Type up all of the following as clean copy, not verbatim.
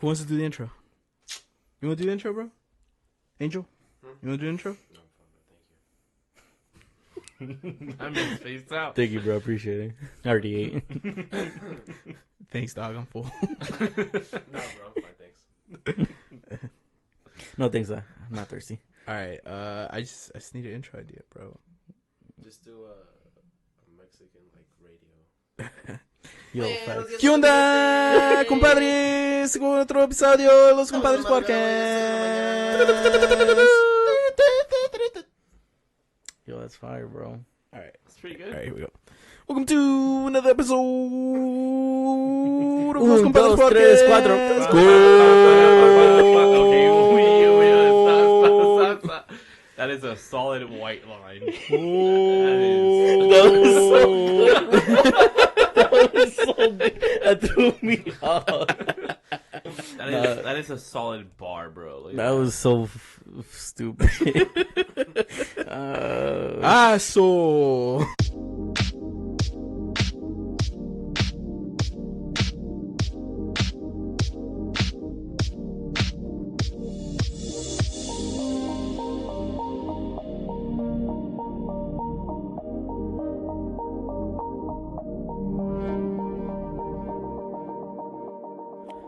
Who wants to do the intro? You want to do the intro, bro? Angel? You want to do the intro? No, I'm fine, thank you. I'm just spaced out. Thank you, bro. Appreciate it. I already ate. Thanks, dog. I'm full. No, bro, I'm fine, thanks. No, thanks. I'm not thirsty. All right. I just need an intro idea, bro. Just do a Mexican, like, radio. Yo, Hey, facts. ¿Qué onda, compadres? Con otro episodio de los Compadres Podcast. Yo, that's fire, bro. All right. It's pretty good. All right, here we go. Welcome to another episode of Los Compadres dos, tres, Podcast. cuatro. Let's Okay, stop. That is a solid white line. That threw me off. That is a solid bar, bro. Like, That was so stupid. So.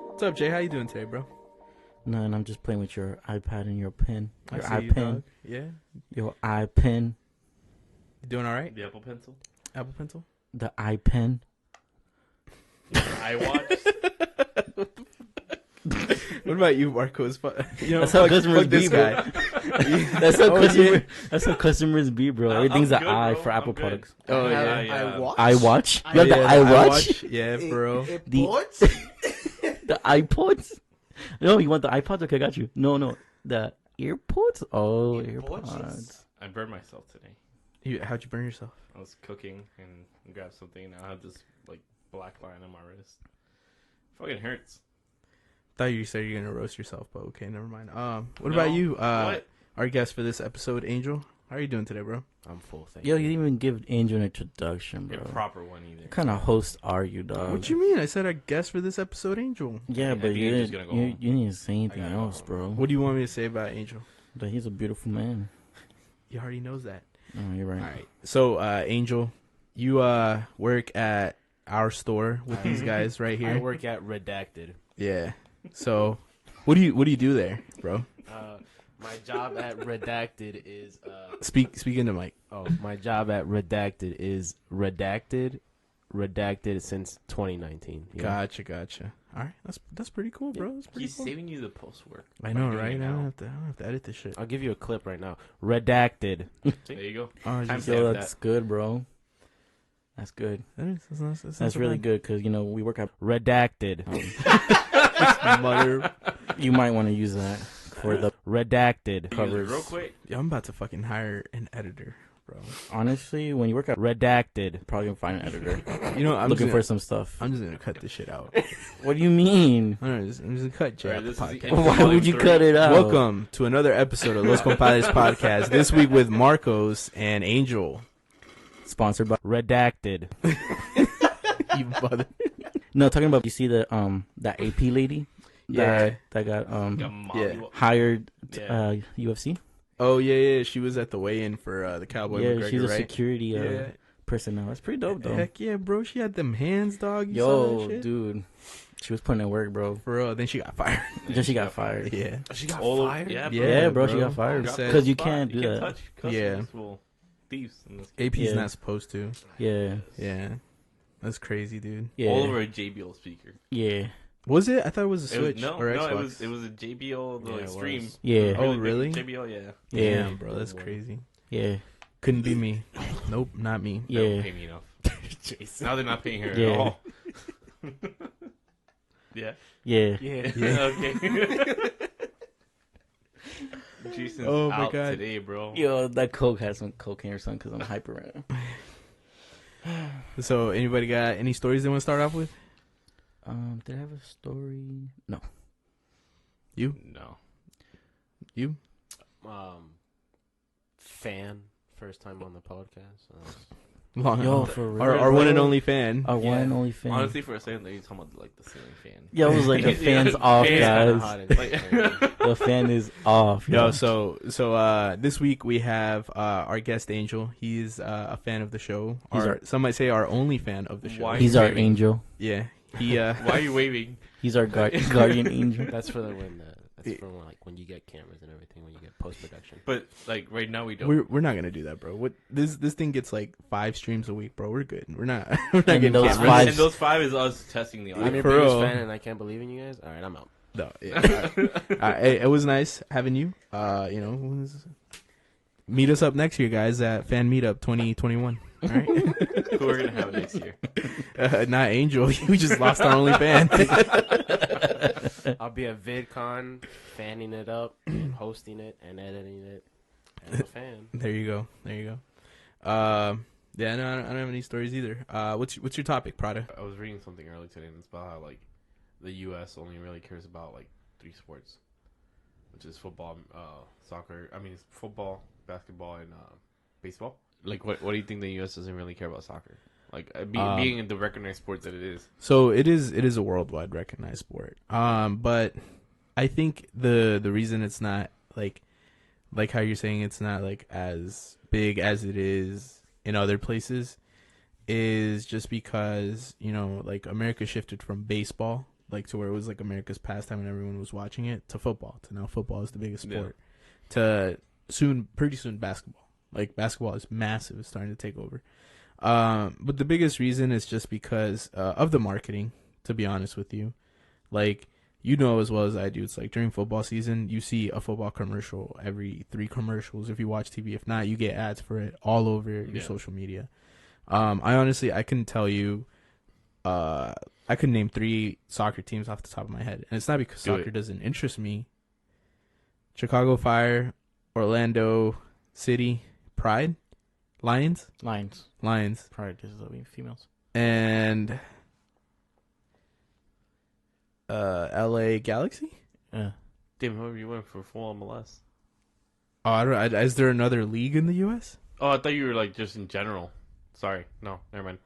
What's up, Jay? How you doing today, bro? None. I'm just playing with your iPad and your pen. I Your see you, iPen. dog. Yeah. Your iPen. You doing all right? the Apple Pencil. Apple Pencil? The iPen. iWatch. What about you, Marcos? You know, That's how customers this be, guy. That's how Oh, customer. yeah. That's how customers be, bro. I'm Everything's an good, I bro. for Apple I'm good. products. Oh, yeah. I watch. You have the Yeah, iWatch. Yeah, bro. The iPods. No, you want the iPods? Okay, I got you. No, the earpods. Oh, earpods. I burned myself today. How'd you burn yourself? I was cooking and grabbed something, and I had this like black line on my wrist. Fucking hurts. Thought you said you're gonna roast yourself, but okay, never mind. What No. about you? What? Our guest for this episode, Angel. How are you doing today, bro? I'm full. Thank Yo, you didn't even give Angel an introduction, A bro. proper one either. What kind of host are you, dog? What you mean? I said our guest for this episode, Angel. Yeah, I but think you Angel's didn't. gonna go home. You didn't say anything I gotta go else, home. bro. What do you want me to say about Angel? But he's a beautiful man. He already knows that. Oh, you're right. All right. So, Angel, you work at our store with these guys right here. I work at Redacted. Yeah. So, what do you do there, bro? My job at Redacted is Speak into mic. my job at Redacted is redacted since 2019. Yeah. Gotcha. All right, that's pretty cool, bro. That's pretty He's cool. saving you the post work. I know, by doing right? I it don't now. have to edit this shit. I'll give you a clip right now. Redacted. There you go. Oh, I'm just- Save Yo, that. that's good, bro. That's good. that's not That's so really bad. good because we work at. Redacted. Mother. You might want to use that for the Redacted. covers. Real quick. Yeah, I'm about to fucking hire an editor, bro. Honestly, when you work at, Redacted. probably gonna find an editor You know, I'm looking just for gonna, some stuff. I'm just gonna cut this shit out. What do you mean? I'm just gonna cut Jay out Alright, the this is the podcast. end. Why would you cut it out? Welcome to another episode of Los Compadres Podcast. This week with Marcos and Angel. Sponsored by. Redacted. You mother. No, talking about, you see the that AP lady Yeah. that got Got molly- hired Yeah. UFC. Oh yeah. She was at the weigh-in for the Cowboy Yeah, McGregor, she's a right? security Yeah. personnel. That's pretty dope though. Heck yeah, bro. She had them hands, dog. You saw that Yo, shit? dude, she was putting in work, bro. For real. Then she got fired. Then she got fired. Yeah. She got All- fired. Yeah, Yeah, bro, she bro. got fired Got because you Fuck, can't do that. touch customers. Yeah. Well, thieves in this AP's Yeah. not supposed to. Yeah, Yeah. That's crazy, dude. yeah, all over a JBL speaker. yeah, Was it? I thought it was a It was, Switch no, or no, Xbox. it was a JBL Yeah, it Extreme. was. yeah, Oh, big really? JBL, yeah. Yeah. Damn, bro. That's crazy. yeah, Couldn't be me. Nope, not me. They don't yeah. pay me enough. Now they're not paying her Yeah. at all. Yeah. Yeah. Yeah. Okay. Jason's Oh my out God. today, bro. Yo, that Coke has some cocaine or something because I'm hyper right now. So, anybody got any stories they want to start off with? Did I have a story? No. You? No. You? Fan. First time on the podcast. Yo, for real. Our one and only fan. Our one and only fan. Honestly, for a second, they talking about like the ceiling fan. Yeah, I was like, the fan's off, guys. The fan is off. Yo, Yo. so this week we have our guest Angel. He's a fan of the show. Some might say our only fan of the show. Why? He's our angel. Yeah. He. Why are you waving? He's our guardian angel. That's for when you get cameras and everything, when you get post production. But like right now, we don't. We're not gonna do that, bro. What this thing gets like 5 streams a week, bro. We're good. We're not getting those cameras. five- And those 5 is us testing the I'm audio. your For biggest real. fan, and I can't believe in you guys. All right, I'm out. No, yeah. Hey, it was nice having you. Meet us up next year, guys, at Fan Meetup 2021. All right. Who we're gonna have next year? Not Angel. You just lost our only fan. I'll be at VidCon, fanning it up, and hosting it, and editing it. And I'm a fan. There you go. Yeah, no, I don't have any stories either. What's your topic, Prada? I was reading something earlier today, and it's about how like the U.S. only really cares about like 3 sports, which is football, soccer. I mean, it's football, basketball, and baseball. Like, what do you think the U.S. doesn't really care about soccer? Like, being the recognized sport that it is. So it is a worldwide recognized sport. But I think the reason it's not like how you're saying it's not like as big as it is in other places is just because, like America shifted from baseball, like to where it was like America's pastime and everyone was watching it, to football. To now football is the biggest sport. To pretty soon basketball. Like basketball is massive, it's starting to take over. But the biggest reason is just because of the marketing, to be honest with you. Like, as well as I do, it's like during football season, you see a football commercial every 3 commercials if you watch TV. If not, you get ads for it all over your social media. I couldn't tell you, I could name 3 soccer teams off the top of my head. And it's not because soccer doesn't interest me. Chicago Fire, Orlando City, Pride, Lions. Pride is females. And LA Galaxy? Yeah. Damn, whoever you went for full MLS. Oh, I don't. Is there another league in the U.S.? Oh, I thought you were like just in general. Sorry, no, never mind.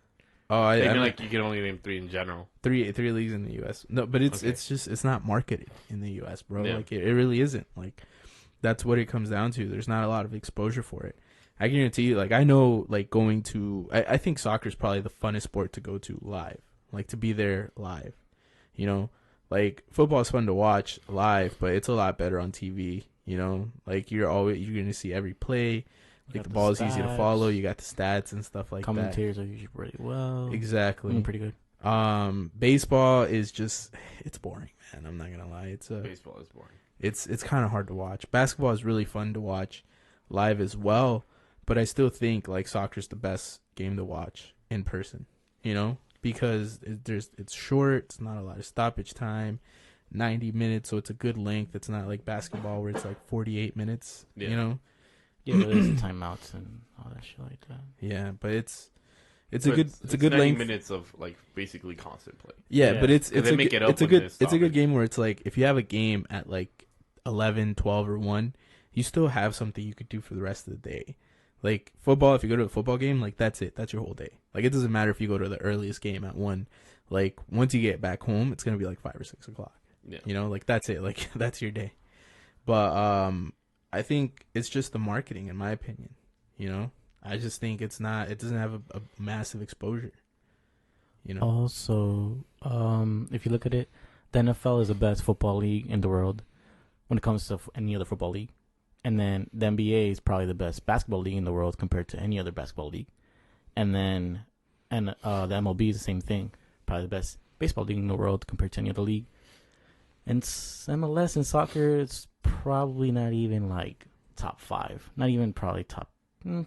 Oh, I mean, mean, like you can only name 3 in general. three leagues in the U.S. No, but it's Okay. it's not marketed in the U.S., bro. Yeah. Like it really isn't. Like that's what it comes down to. There's not a lot of exposure for it. I guarantee you. Like I know, like going to. I think soccer is probably the funnest sport to go to live. Like to be there live. Like football is fun to watch live, but it's a lot better on TV. Like you're gonna see every play. Like the ball is easy to follow. You got the stats and stuff like that. Commentators are usually pretty well. Exactly. Pretty good. Baseball is just it's boring, man. I'm not gonna lie. Baseball is boring. It's kind of hard to watch. Basketball is really fun to watch live as well, but I still think like soccer's the best game to watch in person. Because it's short. It's not a lot of stoppage time. 90 minutes, so it's a good length. It's not like basketball where it's like 48 minutes. Yeah. Yeah, but there's timeouts and all that shit like that. Yeah, but it's a But good it's a good 90 length. minutes of like basically constant play. Yeah, Yeah. but it's They a make good, it up it's a when good there's it's a good stoppage. game where it's like if you have a game at like 11, 12 or 1, you still have something you could do for the rest of the day. Like football, if you go to a football game, like that's it. That's your whole day. Like it doesn't matter if you go to the earliest game at 1. Like once you get back home, it's gonna be like 5 or 6 o'clock. Yeah. Like that's it. Like that's your day. But I think it's just the marketing, in my opinion. I just think it doesn't have a massive exposure. Also, if you look at it, the NFL is the best football league in the world when it comes to any other football league. And then the NBA is probably the best basketball league in the world compared to any other basketball league. And then the MLB is the same thing. Probably the best baseball league in the world compared to any other league. And MLS and soccer is probably not even like top 5. Not even probably top 10,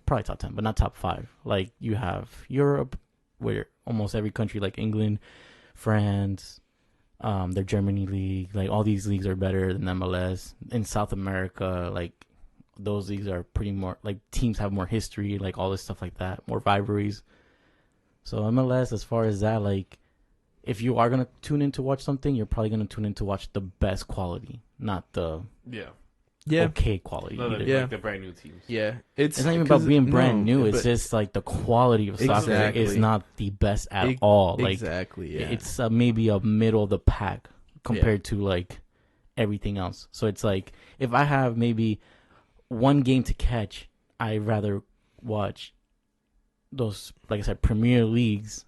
but not top 5. Like you have Europe, where almost every country like England, France, their Germany league, like all these leagues are better than MLS. In South America, like those leagues are pretty more like teams have more history, like all this stuff like that, more rivalries. So MLS, as far as that, like if you are gonna tune in to watch something, you're probably gonna tune in to watch the best quality, not the Yeah. Yeah. okay quality. No, either. Yeah. like the brand new teams. Yeah, It's not even about being brand new. It's but- just like the quality of soccer Exactly. is not the best at all. Like exactly. Yeah. it's maybe a middle of the pack compared to like everything else. So it's like if I have maybe one game to catch, I'd rather watch those, like I said, Premier Leagues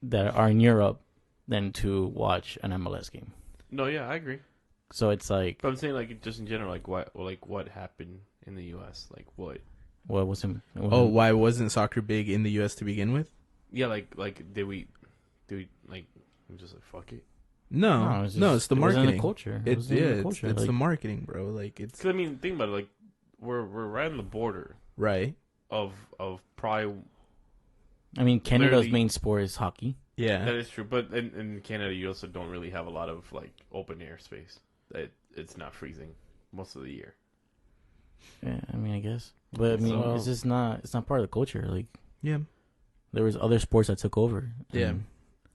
that are in Europe than to watch an MLS game. No, yeah, I agree. So it's like, But I'm saying like just in general, like what happened in the U.S. Like what? well, it wasn't. Why wasn't soccer big in the U.S. to begin with? Yeah, like did we like I'm just like fuck it? No, it's no, it's the it wasn't marketing. the culture. It It's wasn't the culture. it's Like, the marketing, bro. Like it's 'Cause I mean, think about it. Like we're right on the border right. of probably I mean, Canada's literally- main sport is hockey. Yeah, that is true. But in Canada, you also don't really have a lot of like open air space. It's not freezing most of the year. Yeah, I mean, I guess, but I mean, So- it's just not. It's not part of the culture. Like yeah, there was other sports that took over. yeah.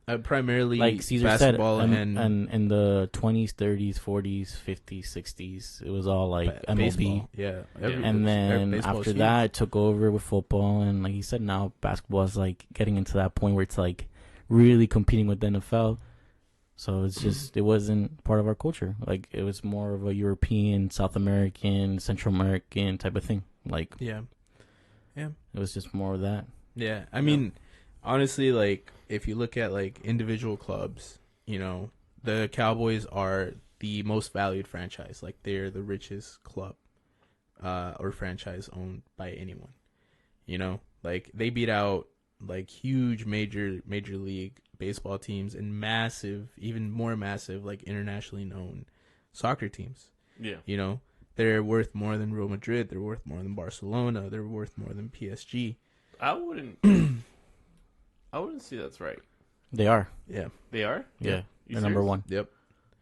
And Primarily like Caesar basketball said, and in the 20s, 30s, 40s, 50s, 60s, it was all like MLB. baseball. Yeah, And then baseball after is that, it took over with football, and like he said, now basketball is like getting into that point where it's like really competing with the NFL. So it's just it wasn't part of our culture. Like it was more of a European, South American, Central American type of thing. Like huge. Yeah, it was just more of that. yeah. I mean, honestly, like if you look at like individual clubs, you know, the Cowboys are the most valued franchise. Like they're the richest club or franchise owned by anyone. You know, like they beat out like huge major league baseball teams and massive, even more massive, like internationally known soccer teams. Yeah. You know, they're worth more than Real Madrid. They're worth more than Barcelona. They're worth more than PSG. I wouldn't say that's right. They are. Yeah. They are? Yeah. You They're number serious? one. Yep.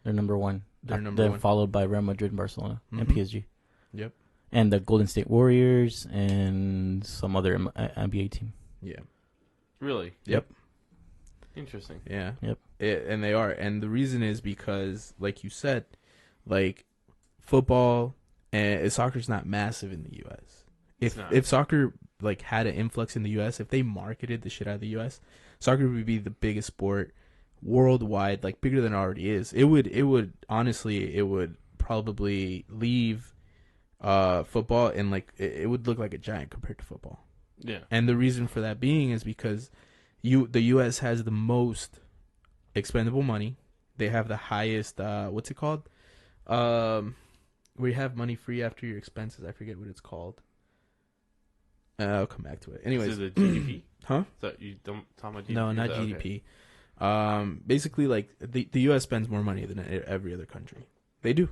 They're number one. They're number one. Followed by Real Madrid and Barcelona and Mhm. PSG. Yep. And the Golden State Warriors and some other NBA team. Yeah. Really? Yep. Interesting. Yeah. Yep. And they are. And the reason is because, like you said, like football and soccer's not massive in the U.S. It's not. If soccer like had an influx in the U.S., if they marketed the shit out of the U.S., soccer would be the biggest sport worldwide, like bigger than it already is. It would honestly, it would probably leave football and like it would look like a giant compared to football. Yeah. And the reason for that being is because the U.S. has the most expendable money. They have the highest, what's it called? Where you have money free after your expenses. I forget what it's called. I'll come back to it. Anyways, Is it the GDP? huh? So you don't talk about GDP? No, not Is that- okay. GDP. Basically, like the U.S. spends more money than every other country. They do.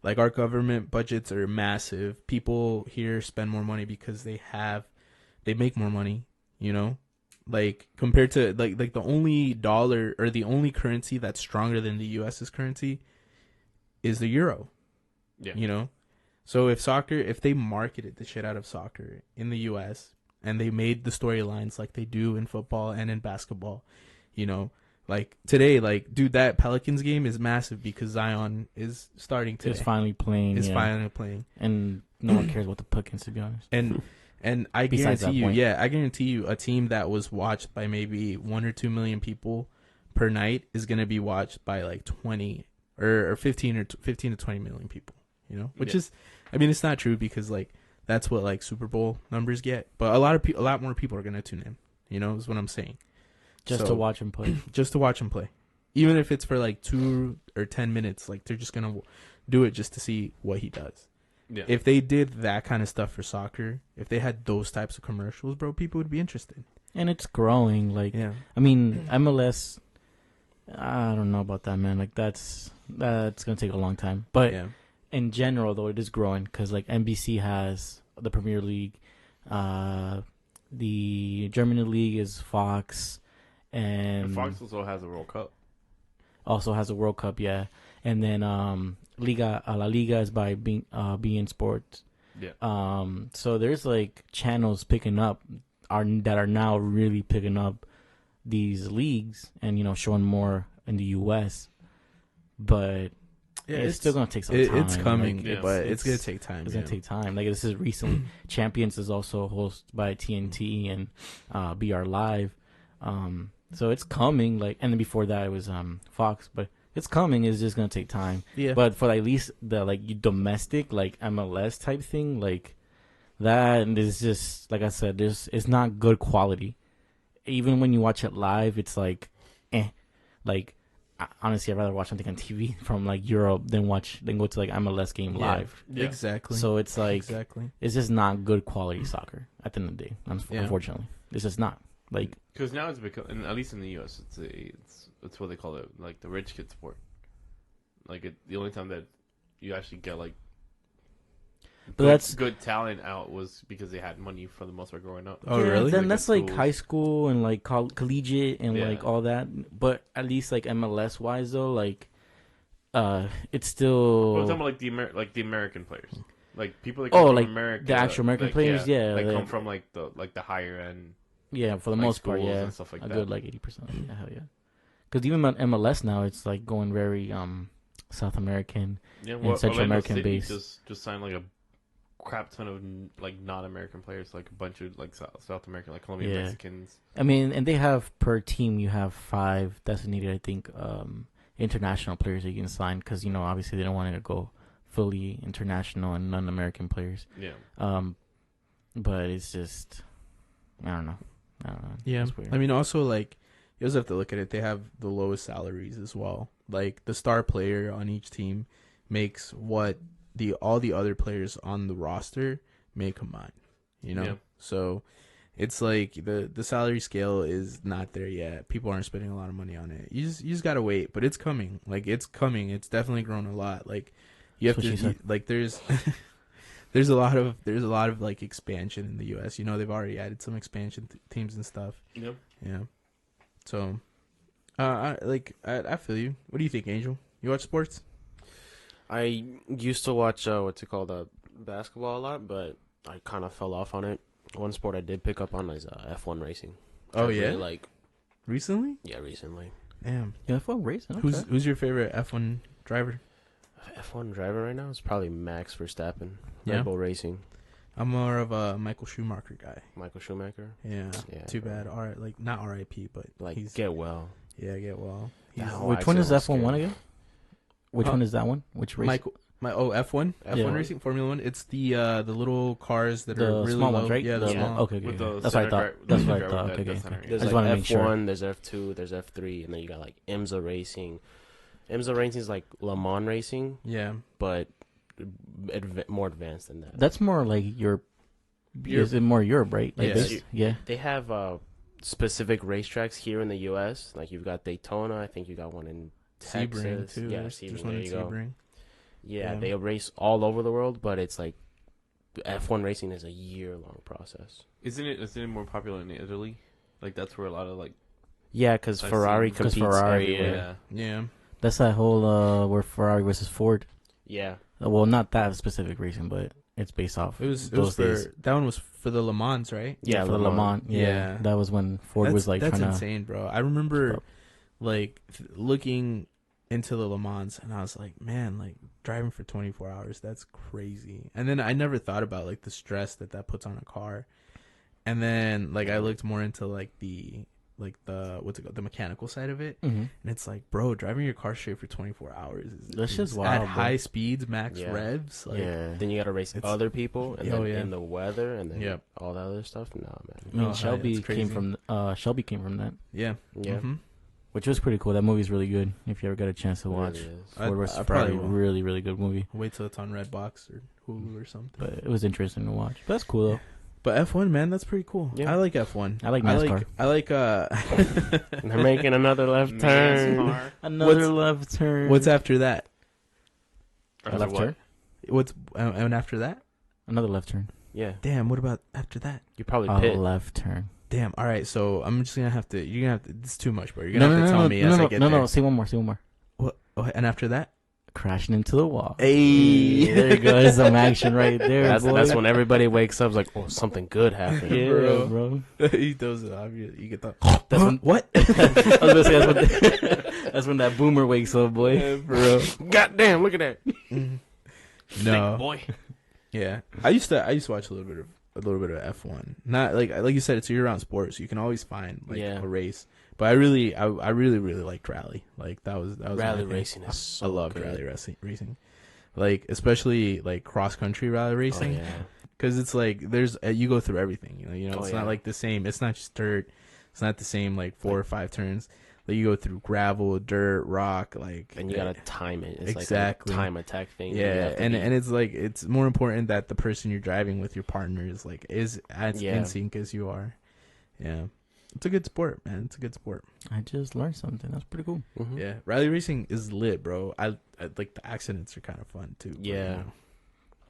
Like our government budgets are massive. People here spend more money because they make more money. You know, like compared to like the only dollar or the only currency that's stronger than the U.S.'s currency is the euro. Yeah. You know, so if they marketed the shit out of soccer in the U.S. and they made the storylines like they do in football and in basketball, you know, like today, like dude, that Pelicans game is massive because Zion is starting today. It's finally playing. Is yeah. finally playing, And no one cares about the Pelicans, to be honest. and I Besides that guarantee you, point. I guarantee you, a team that was watched by maybe 1 or 2 million people per night is gonna be watched by like 20 or 15 to 20 million people. You know, which Yeah. is, I mean, it's not true because like that's what like Super Bowl numbers get, but a lot more people are gonna tune in. You know, is what I'm saying. Just So- to watch him play. Just to watch him play, even if it's for like 2 or 10 minutes, like they're just gonna do it just to see what he does. Yeah. If they did that kind of stuff for soccer, if they had those types of commercials, bro, people would be interested. And it's growing. Like, Yeah, I mean, MLS, I don't know about that, man. Like, that's going to take a long time. But yeah, in general, though, it is growing because, like, NBC has the Premier League. The German League is Fox. And Fox also has a World Cup. also has a World Cup, yeah. And then La Liga is by beIN Sports. Yeah. So there's like channels picking up that are now really picking up these leagues and showing more in the US. But it's still gonna take some time. It's coming, yeah. but it's gonna take time. It's gonna take time. Like this is recently. Champions is also hosted by TNT and BR Live. So it's coming. Like, and then before that it was Fox, but it's coming. It's just gonna take time. Yeah. But for at least the domestic like MLS type thing, like that is just like I said. It's not good quality. Even when you watch it live, it's like, like. Honestly, I'd rather watch something on TV from like Europe than go to like MLS game live. Yeah. Exactly. So it's like it's just not good quality soccer at the end of the day. Unfortunately, it's just not like because now it's become, and at least in the U.S., it's what they call it, like the rich kid sport. Like the only time that you actually get like. But that's good talent out was because they had money for the most part growing up. Oh, really? Then Like that's at like schools. high school and like collegiate and Yeah. like all that. But at least like MLS wise though, like it's still. Well, I'm talking about like the American players, like people that Oh, come from like America, the actual American players, yeah, like like- come from like the higher end, Yeah, for the like, most part, schools yeah, and stuff like a that. good like 80%. Yeah, hell yeah. Because even on MLS now, it's like going very South American. Yeah, and Central Orlando American City base. just signed like a crap ton of like non-American players, like a bunch of like South American, like Colombian Yeah. Mexicans. I mean, and they have per team you have 5 designated, I think, international players that you can sign because obviously they don't want it to go fully international and non-American players. Yeah, But it's just I don't know. Yeah. It's weird. I mean, also like you also have to look at it. They have the lowest salaries as well. Like the star player on each team makes what all the other players on the roster make combined. Yeah. So it's like the salary scale is not there yet. People aren't spending a lot of money on it. You just gotta wait, but it's coming. Like it's coming. It's definitely grown a lot. Like you have That's what she said. like there's there's a lot of like expansion in the U.S. They've already added some expansion teams and stuff. yep. Yeah. So, I feel you. What do you think, Angel? You watch sports? I used to watch basketball a lot, but I kind of fell off on it. One sport I did pick up on is F1 racing. Oh, I yeah? really like Recently? recently. Damn. Yeah, F1 racing. Okay. Who's your favorite F1 driver? F1 driver right now is probably Max Verstappen. Yeah? Red Bull Racing. I'm more of a Michael Schumacher guy. Michael Schumacher. Yeah. Yeah, Too bro. bad. Not R.I.P. But Like he's get well. get well. He's That whole Which one is accident was F1 scary. again? Which one is that one? Which race? F1 Yeah. racing, Formula One. It's the little cars that The are really small low. ones, right? Yeah, the The small. small- okay, With okay. the That's what I center thought. driver- That's the what I driver thought. that- Okay, that's okay. center. There's I just like wanna make sure. F1, there's F2, there's F3, and then you got like IMSA Racing. IMSA Racing is like Le Mans Racing, Yeah. but more advanced than that. That's more like Europe. Is it more Europe, right? Like Yeah. this? Yeah. They have specific racetracks here in the U.S. Like you've got Daytona. I think you got one in Texas. Sebring too. Yeah, There's Sebring. one There in you go. Sebring. Yeah, Yeah. they race all over the world, but it's like F1 racing is a year-long process. Isn't it more popular in Italy? Like that's where a lot of like Yeah, because I've Ferrari seen- competes Ferrari, everywhere. Yeah. That's that whole where Ferrari versus Ford. Yeah. Well, not that specific racing, but it's based off. It was those days. that one was for the Le Mans, right? Yeah, for the Le Le Mans. Yeah. Yeah, that was when Ford was like that's trying insane, bro. I remember like looking into the Le Mans and I was like, man, like driving for 24 hours, that's crazy. And then I never thought about like the stress that puts on a car. And then like I looked more into like the what's it called, the mechanical side of it, to. and it's like, bro, driving your car straight for 24 hours That's is just at wild, bro. high speeds, max Yeah. revs. Like, Yeah. Then you got to race It's- other people, and Oh, then yeah. in the weather, and then Yep. all that other stuff. Nah, I man. mean, Oh, Shelby that's came crazy. from that, yeah, Yeah. Mhm. which was pretty cool. That movie's really good. If you ever got a chance to It really watch, is. I- Ford versus I Ferrari, probably will. really, really good movie. Wait till it's on Redbox or Hulu or something. But it was interesting to watch. But that's cool though. But F1, man, that's pretty cool. Yeah. I like F1. I like NASCAR. I like And they're making another left turn. NASCAR. Another left turn. what's after that? a left turn? What's and after that? Another left turn. Yeah, Damn, what about after that? you probably A pit. left turn. Damn. All right, so I'm just gonna have to. You're gonna have to. It's too much, bro. You're gonna have to tell me as I get there. No. Say one more. What? Oh, and after that? Crashing into the wall. Hey. There you go. There's some action right there. That's boy. when everybody wakes up like, oh, something good happened. Yeah, Bro. bro. He does it. You get the. That's when- What? I was gonna say that's when That's when that boomer wakes up, boy. Yeah, for real. Goddamn, look at that. No, boy. yeah. I used to watch a little bit of F1. Not like you said, it's a year-round sport, so you can always find like Yeah. a race. But I really liked rally. Like that was Rally my thing. racing is so I loved good. rally racing. Like especially like cross country rally Oh, racing. yeah. Because it's like there's you go through everything, it's Oh, not yeah. like the same. It's not just dirt. It's not the same like 4 or 5 turns. Like you go through gravel, dirt, rock, like And you gotta time it. It's Exactly. like a time attack thing. You yeah, have to and be- it's like it's more important that the person you're driving with, your partner, is like is as Yeah. in sync as you are. Yeah, it's a good sport, man. It's a good sport. I just learned something. That's pretty cool. Mhm. Yeah, rally racing is lit, bro. I like the accidents are kind of fun too. but, Yeah.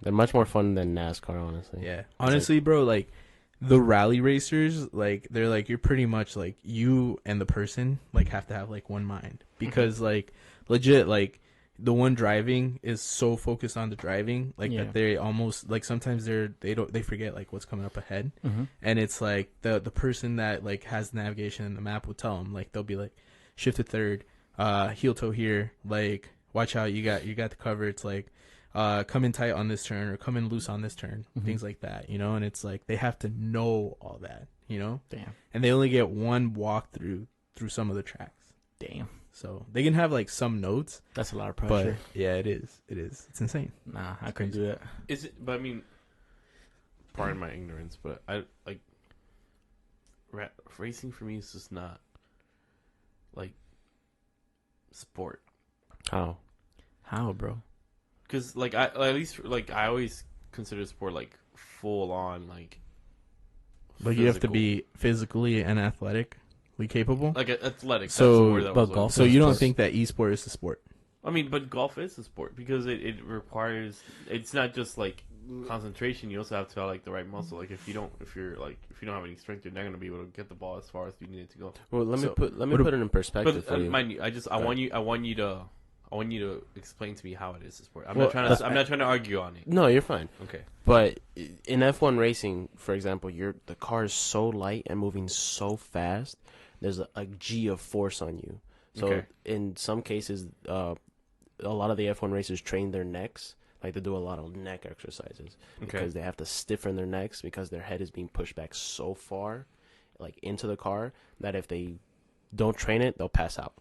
They're much more fun than NASCAR, honestly. Yeah. Honestly, bro, like the rally racers, like they're like you're pretty much like you and the person like have to have like one mind because like legit like the one driving is so focused on the driving like Yeah. that they almost like sometimes they forget like what's coming up ahead, Mm-hmm. and it's like the person that like has navigation in the map will tell them, like they'll be like shift to third, heel toe here, like watch out, you got the cover. It's like come in tight on this turn or come in loose on this turn, Mhm. things like that, and it's like they have to know all that, Damn. and they only get one walk through some of the tracks, Damn. so they can have like some notes, That's a lot of but pressure. yeah, it's insane. Nah, I couldn't do that. Is it? But I mean, pardon my ignorance, but I like racing for me is just not like sport. How? How, bro? Because like I at least like I always consider sport like full on like. Like you have to physical. be physically and athletically capable. like athletic. So- that's the word that but was looking golf- So for. you don't sports. think that esport is a sport? I mean, but golf is a sport because it requires. It's not just like concentration. You also have to have like the right muscle. Like if you don't have any strength, you're not gonna be able to get the ball as far as you need it to go. Well, let me So, put what it in perspective But for you. mind you, I Go want you to explain to me how it is a sport. I'm Well, not trying to argue on it. No, you're fine. Okay. But in F1 racing, for example, the car is so light and moving so fast. There's a G of force on you. So Okay. in some cases, a lot of the F1 racers train their necks. Like they do a lot of neck exercises because they have to stiffen their necks because their head is being pushed back so far, like into the car, that if they don't train it, they'll pass out.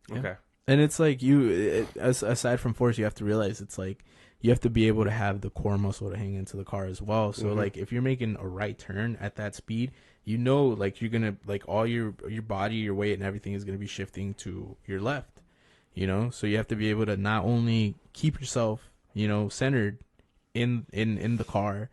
Yeah. Okay. And it's like aside from force, you have to realize it's like you have to be able to have the core muscle to hang into the car as well. So Mhm. like if you're making a right turn at that speed, like you're gonna like all your body, your weight, and everything is gonna be shifting to your left. So you have to be able to not only keep yourself centered in the car,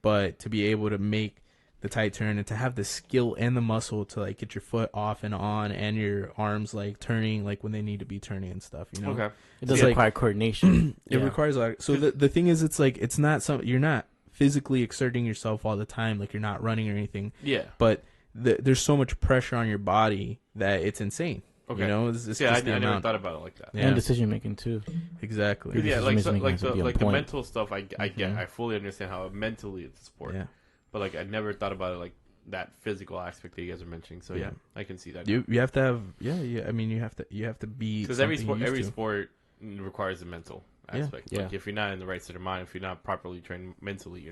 but to be able to make the tight turn and to have the skill and the muscle to like get your foot off and on and your arms like turning like when they need to be turning and stuff. Okay. It does like- require coordination. It Yeah. requires a lot. So the thing is, it's like it's not you're not physically exerting yourself all the time, like you're not running or anything, Yeah. but there's so much pressure on your body that it's insane. Okay. It's Yeah, I just the never amount. thought about it like that. Yeah. And decision making too. Exactly. Yeah, Decision like making has to be on the point. mental stuff, I get. Mhm. I fully understand how mentally it's a sport. Yeah. But like I never thought about it like that physical aspect that you guys are mentioning. So yeah, Yeah. I can see that. You have to have I mean you have to be Because something you're every used to. sport requires a mental Yeah. aspect. Yeah. Like if you're not in the right state of mind, if you're not properly trained mentally,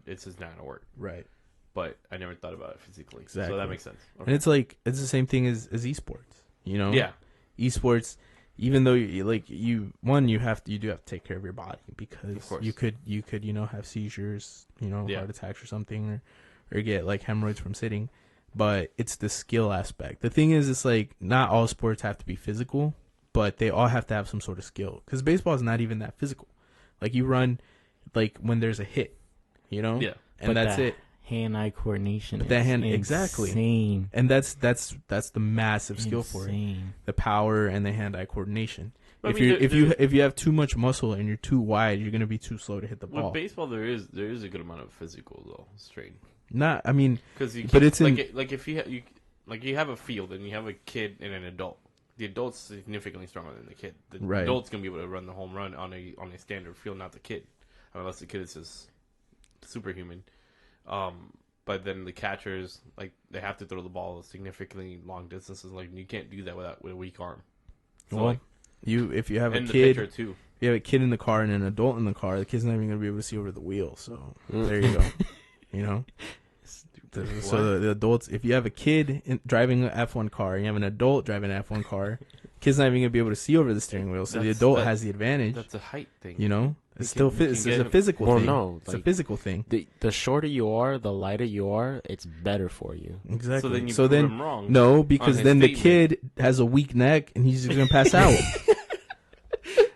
it's just not gonna work. Right. But I never thought about it physically. So Exactly. that makes sense. And it's like it's the same thing as esports. Yeah. Esports, even though you do have to take care of your body Of because course. you could have seizures, Yeah. heart attacks or something, or get like hemorrhoids from sitting. But it's the skill aspect. The thing is, it's like not all sports have to be physical, but they all have to have some sort of skill. Because baseball is not even that physical. Like you run, like when there's a hit, Yeah. and But that's that it. Hand-eye coordination. But that is hand- exactly. insane. And that's the massive skill for it. Insane. The power and the hand-eye coordination. But, If I mean, if you have too much muscle and you're too wide, you're gonna be too slow to hit the with ball. baseball, there is a good amount of physical though strain. Not, I mean, Because you But can't- it's in- like if you have a field and you have a kid and an adult, the adult's significantly stronger than the kid. The Right. adult's gonna be able to run the home run on a standard field, not the kid, unless the kid is just superhuman. But then the catchers, like they have to throw the ball significantly long distances. Like you can't do that with a weak arm. So, What? like, If you have a in the kid, picture too. you have a kid in the car and an adult in the car, the kid's not even gonna be able to see over the wheel. So there you go. You know. So the adults, if you have a kid driving an F1 car, and you have an adult driving an F1 car, kid's not even gonna be able to see over the steering wheel. So the adult has the advantage. That's a height thing. You know, it's You still can it's get a physical Well, thing. no, It's a like, physical thing. the shorter you are, the lighter you are, it's better for you. Exactly. So then you prove him wrong. No, because his then the statement. kid has a weak neck and he's just gonna pass out.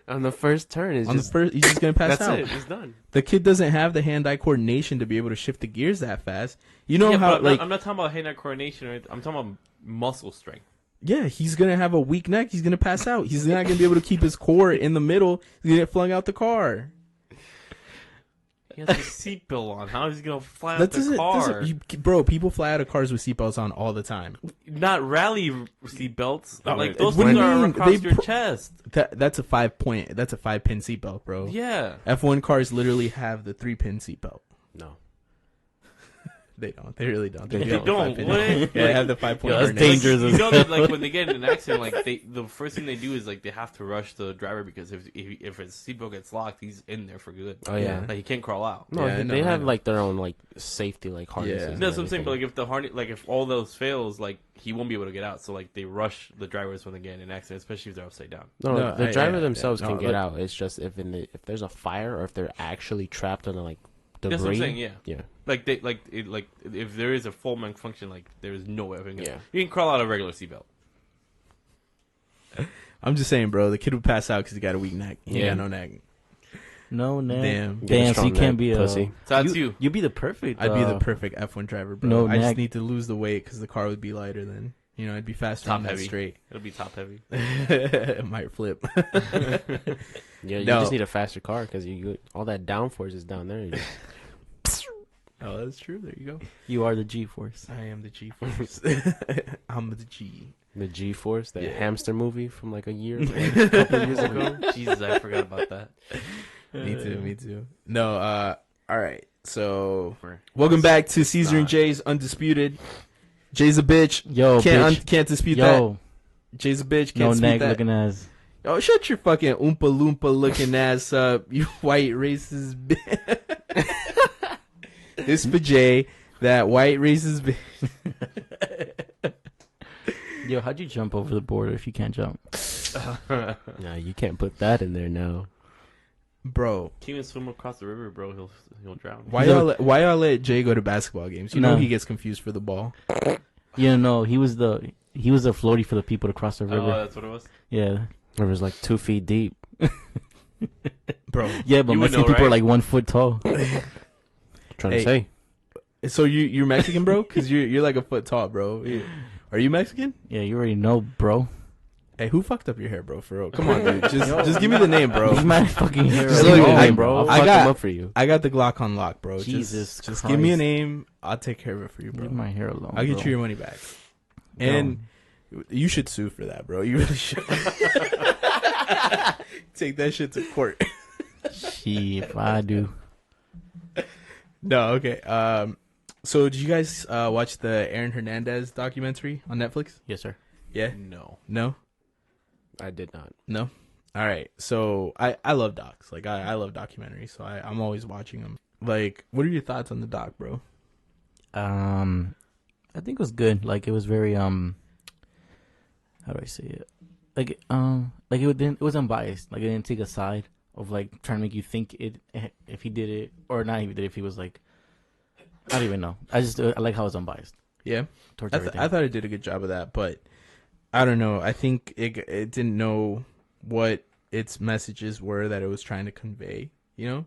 On the first turn, it's On the just first, he's just gonna pass that's out. it. It's done. The kid doesn't have the hand-eye coordination to be able to shift the gears that fast. You know Yeah, how but I'm not talking about hand-eye coordination. Right? I'm talking about muscle strength. yeah, he's gonna have a weak neck. He's gonna pass out. He's not gonna be able to keep his core in the middle. He's gonna get flung out the car. He has a seatbelt on. How is he gonna fly out That the car? bro. People fly out of cars with seatbelts on all the time. Not rally seatbelts. No, Like it- those what do things you are mean? across They your pro- chest. That's a 5-pin seatbelt, bro. Yeah. F1 cars literally have the 3-pin seatbelt. No. They don't. They really don't. They do have a don't. 5-pin. What? Yeah, they have the 5-point. Yo, that's harness. dangerous. You know that like when they get in an accident, like the first thing they do is like they have to rush the driver because if his seatbelt gets locked, he's in there for good. Oh yeah. Like he can't crawl out. No, Yeah, I they know, I have know. like their own like safety like harnesses. Yeah. and That's what I'm saying. But everything. like if the harness, like if all those fails, like he won't be able to get out. So like they rush the drivers when they get in an accident, especially if they're upside down. No, the driver yeah, themselves yeah. can No, get look- out. It's just if there's a fire or if they're actually trapped under like debris. That's what I'm saying. Yeah. Yeah. Like they like if there is a full malfunction, like there is no way. Yeah. You can crawl out a regular seatbelt. I'm just saying, bro. The kid would pass out because he got a weak neck. He Yeah. got no neck. No, neck. Damn. Get a Damn, so strong you can't neck, be a pussy. So that's you. You'd be the perfect. I'd be the perfect F1 driver, bro. No I just neck. need to lose the weight because the car would be lighter then. You know, I'd be faster Top on that heavy. straight. It'll be top heavy. It might flip. Yeah, you No. just need a faster car because all that downforce is down there. You just- Oh, that's true. There you go. You are the G-force. I am the G force. I'm the G. the G-force, that Yeah. hamster movie from like a couple years ago. Jesus, I forgot about that. Me too. No, all right. So, We're- welcome back to Caesar and not. Jay's Undisputed. Jay's a bitch. Yo, bitch. Can't dispute Yo, that. Jay's a bitch. Can't no dispute neck that. looking ass. Oh, shut your fucking Oompa Loompa looking ass up, you white racist bitch. This for Jay, that white racist bitch. Yo, how'd you jump over the border if you can't jump? No, you can't put that in there now. Bro, Can't even swim across the river, bro. He'll drown. why y'all let Jay go to basketball games? You know No. he gets confused for the ball. Yeah, no, he was the floaty for the people to cross the Oh, river. that's what it was. Yeah, It was like 2 feet deep. Bro. yeah, but You would Mexican know, people are right? like 1 foot tall. Trying Hey. to say. So you're Mexican, bro? Because you're like a foot tall, bro. Are you Mexican? Yeah, you already know, bro. Hey, who fucked up your hair, bro? For real, come on, dude. Just give me the name, Leave bro. my fucking hair Just alone, look at it, bro. I'll I fuck got- them up for you. I got the Glock on lock, bro. Jesus just give me a Christ. name. I'll take care of it for you, bro. Leave my hair alone. I'll get bro. you your money back. And you should sue for that, bro. You really should. Take that shit to court. Shit, if I do. No, okay. So did you guys watch the Aaron Hernandez documentary on Netflix? Yes, sir. Yeah? No. No? I did not. No? All right. So I love docs. Like I love documentaries, so I'm always watching them. Like, what are your thoughts on the doc, bro? I think it was good. Like it was very how do I say it? Like it was unbiased. Like it didn't take a side of like trying to make you think it if he did it or not. If he did it, if he was like, I don't even know. I like how it's unbiased Yeah. towards I everything. thought it did a good job of that, but I don't know. I think it didn't know what its messages were that it was trying to convey, you know?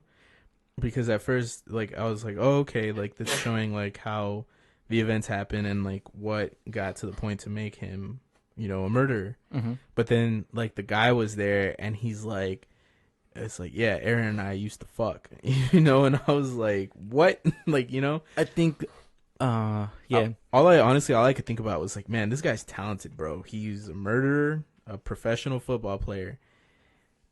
Because at first, like, I was like, oh, okay, like, that's showing, like, how the events happen and, like, what got to the point to make him, you know, a murderer. Mm-hmm. But then, like, the guy was there, and he's like, it's like, yeah, Aaron and I used to fuck, you know? And I was like, what? Like, you know? I think, yeah. All I could think about was like, man, this guy's talented, bro. He's a murderer, a professional football player,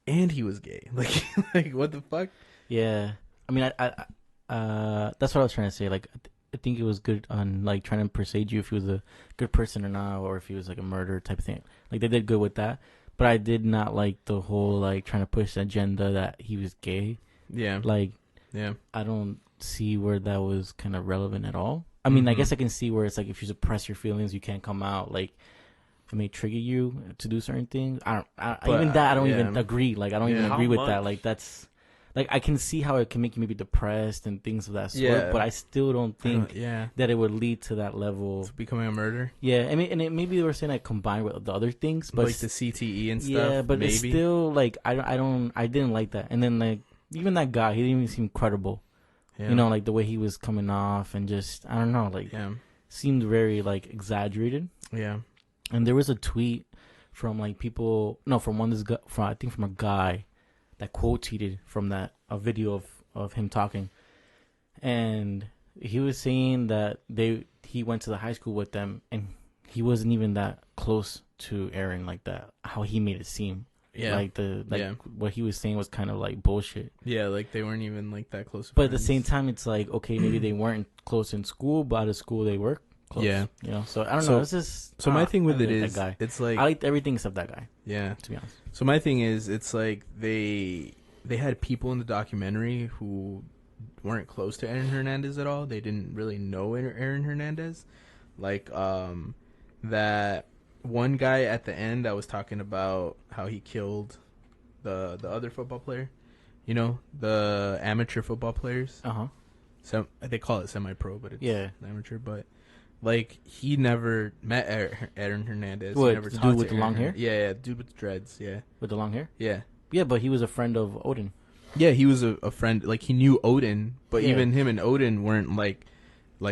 and he was gay. Like what the fuck? Yeah, I mean, I that's what I was trying to say. Like, I think it was good on like trying to persuade you if he was a good person or not, or if he was like a murderer type of thing. Like they did good with that, but I did not like the whole like trying to push the agenda that he was gay. Yeah. Like, yeah. I don't see where that was kind of relevant at all. I mean, I guess I can see where it's like if you suppress your feelings, you can't come out. Like, it may trigger you to do certain things. I don't even agree. Like, I don't even agree with that. Like, that's like, I can see how it can make you maybe depressed and things of that sort. But I still don't think that it would lead to that level. It's becoming a murder. Yeah, I mean, and maybe they were saying that combined with the other things, but like the CTE and stuff. Yeah, but maybe. It's still like I didn't like that. And then like even that guy, he didn't even seem credible. Yeah. You know, like the way he was coming off and just I don't know, like seemed very like exaggerated. Yeah. And there was a tweet from like people, no, from I think from a guy that quote tweeted from a video of him talking, and he was saying that he went to the high school with them and he wasn't even that close to Aaron like that. How he made it seem. Yeah. Like what he was saying was kind of like bullshit. Yeah, like they weren't even like that close. But at the same time, it's like, okay, maybe they weren't close in school, but out of school they were close. Yeah. You know, so I don't know. It's just. So my thing with it is, it's like. I liked everything except that guy. Yeah. To be honest. So my thing is, it's like they had people in the documentary who weren't close to Aaron Hernandez at all. They didn't really know Aaron Hernandez. Like, that one guy at the end that was talking about how he killed the other football player, you know, the amateur football players. So they call it semi-pro, but it's amateur. But like he never met Aaron Hernandez. What, he never the dude with the long hair? Yeah, dude with dreads. Yeah, with the long hair. Yeah, but he was a friend of Odin. Yeah, he was a friend. Like he knew Odin, but even him and Odin weren't like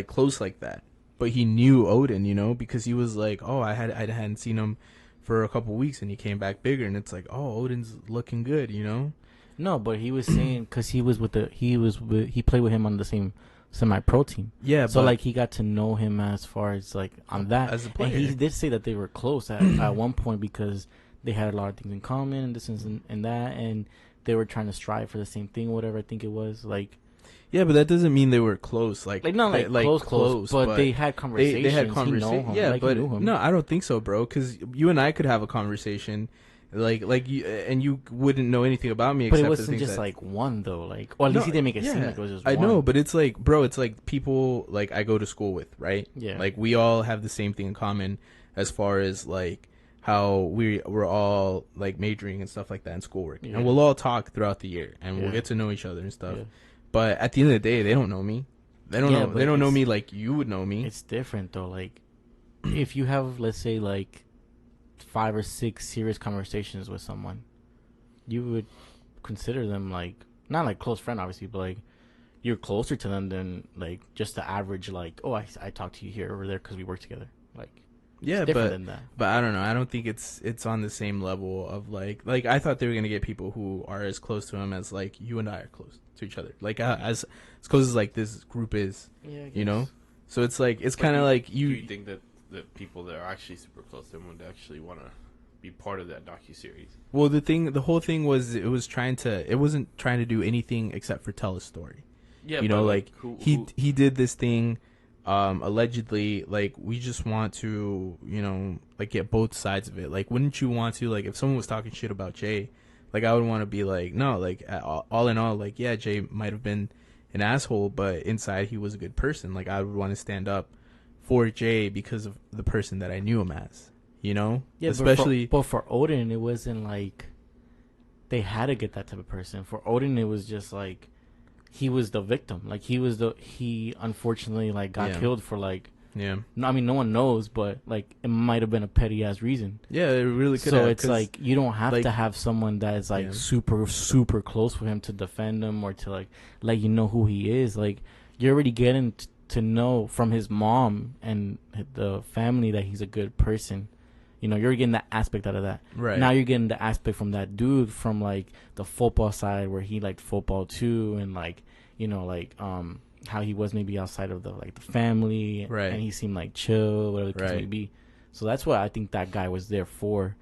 close like that. But he knew Odin, you know, because he was like, oh, I hadn't seen him for a couple weeks, and he came back bigger, and it's like, oh, Odin's looking good, you know. No, but he was saying because he played with him on the same semi-pro team. Yeah, so like he got to know him as far as like on that. As a player, and he did say that they were close at one point because they had a lot of things in common and this and that, and they were trying to strive for the same thing, whatever I think it was like. Yeah, but that doesn't mean they were close. Like not like close, but they had conversations. They had conversations. Yeah, like but no, I don't think so, bro. Because you and I could have a conversation, like you, and you wouldn't know anything about me. But except it wasn't just like one though. Like, or at least he didn't make it seem like it was just one. I know, but it's like, bro, it's like people like I go to school with, right? Yeah. Like we all have the same thing in common, as far as like how we're all like majoring and stuff like that in schoolwork, and we'll all talk throughout the year, and we'll get to know each other and stuff. Yeah. But at the end of the day, they don't know me. They don't know. They don't know me like you would know me. It's different though. Like, if you have, let's say, like 5 or 6 serious conversations with someone, you would consider them like not like close friend, obviously, but like you're closer to them than like just the average. Like, oh, I talk to you here or there because we work together. Like, yeah, but I don't know. I don't think it's on the same level of like I thought they were gonna get people who are as close to him as like you and I are close to each other, like as close as like this group is, you know. So it's like it's kind of like you. Do you think that the people that are actually super close to him would actually want to be part of that docuseries? Well, the whole thing was it wasn't trying to do anything except for tell a story. Yeah, you know, like he did this thing. Allegedly, like we just want to, you know, like get both sides of it. Like, wouldn't you want to, like, if someone was talking shit about Jay, like I would want to be like, no, like all in all, like yeah, Jay might have been an asshole, but inside he was a good person. Like I would want to stand up for Jay because of the person that I knew him as, you know. Yeah, especially but for Odin, it wasn't like they had to get that type of person. For Odin, it was just like. He was the victim. Like he unfortunately like got killed for like I mean no one knows, but like it might have been a petty ass reason. Yeah, it really could. So it's like you don't have to have someone that is like super close with him to defend him or to like let you know who he is. Like you're already getting to know from his mom and the family that he's a good person. You know, you're getting that aspect out of that. Right. Now you're getting the aspect from that dude from, like, the football side where he liked football, too. And, like, you know, like, how he was maybe outside of the, like, the family. Right. And he seemed, like, chill, whatever the case may be. So that's what I think that guy was there for.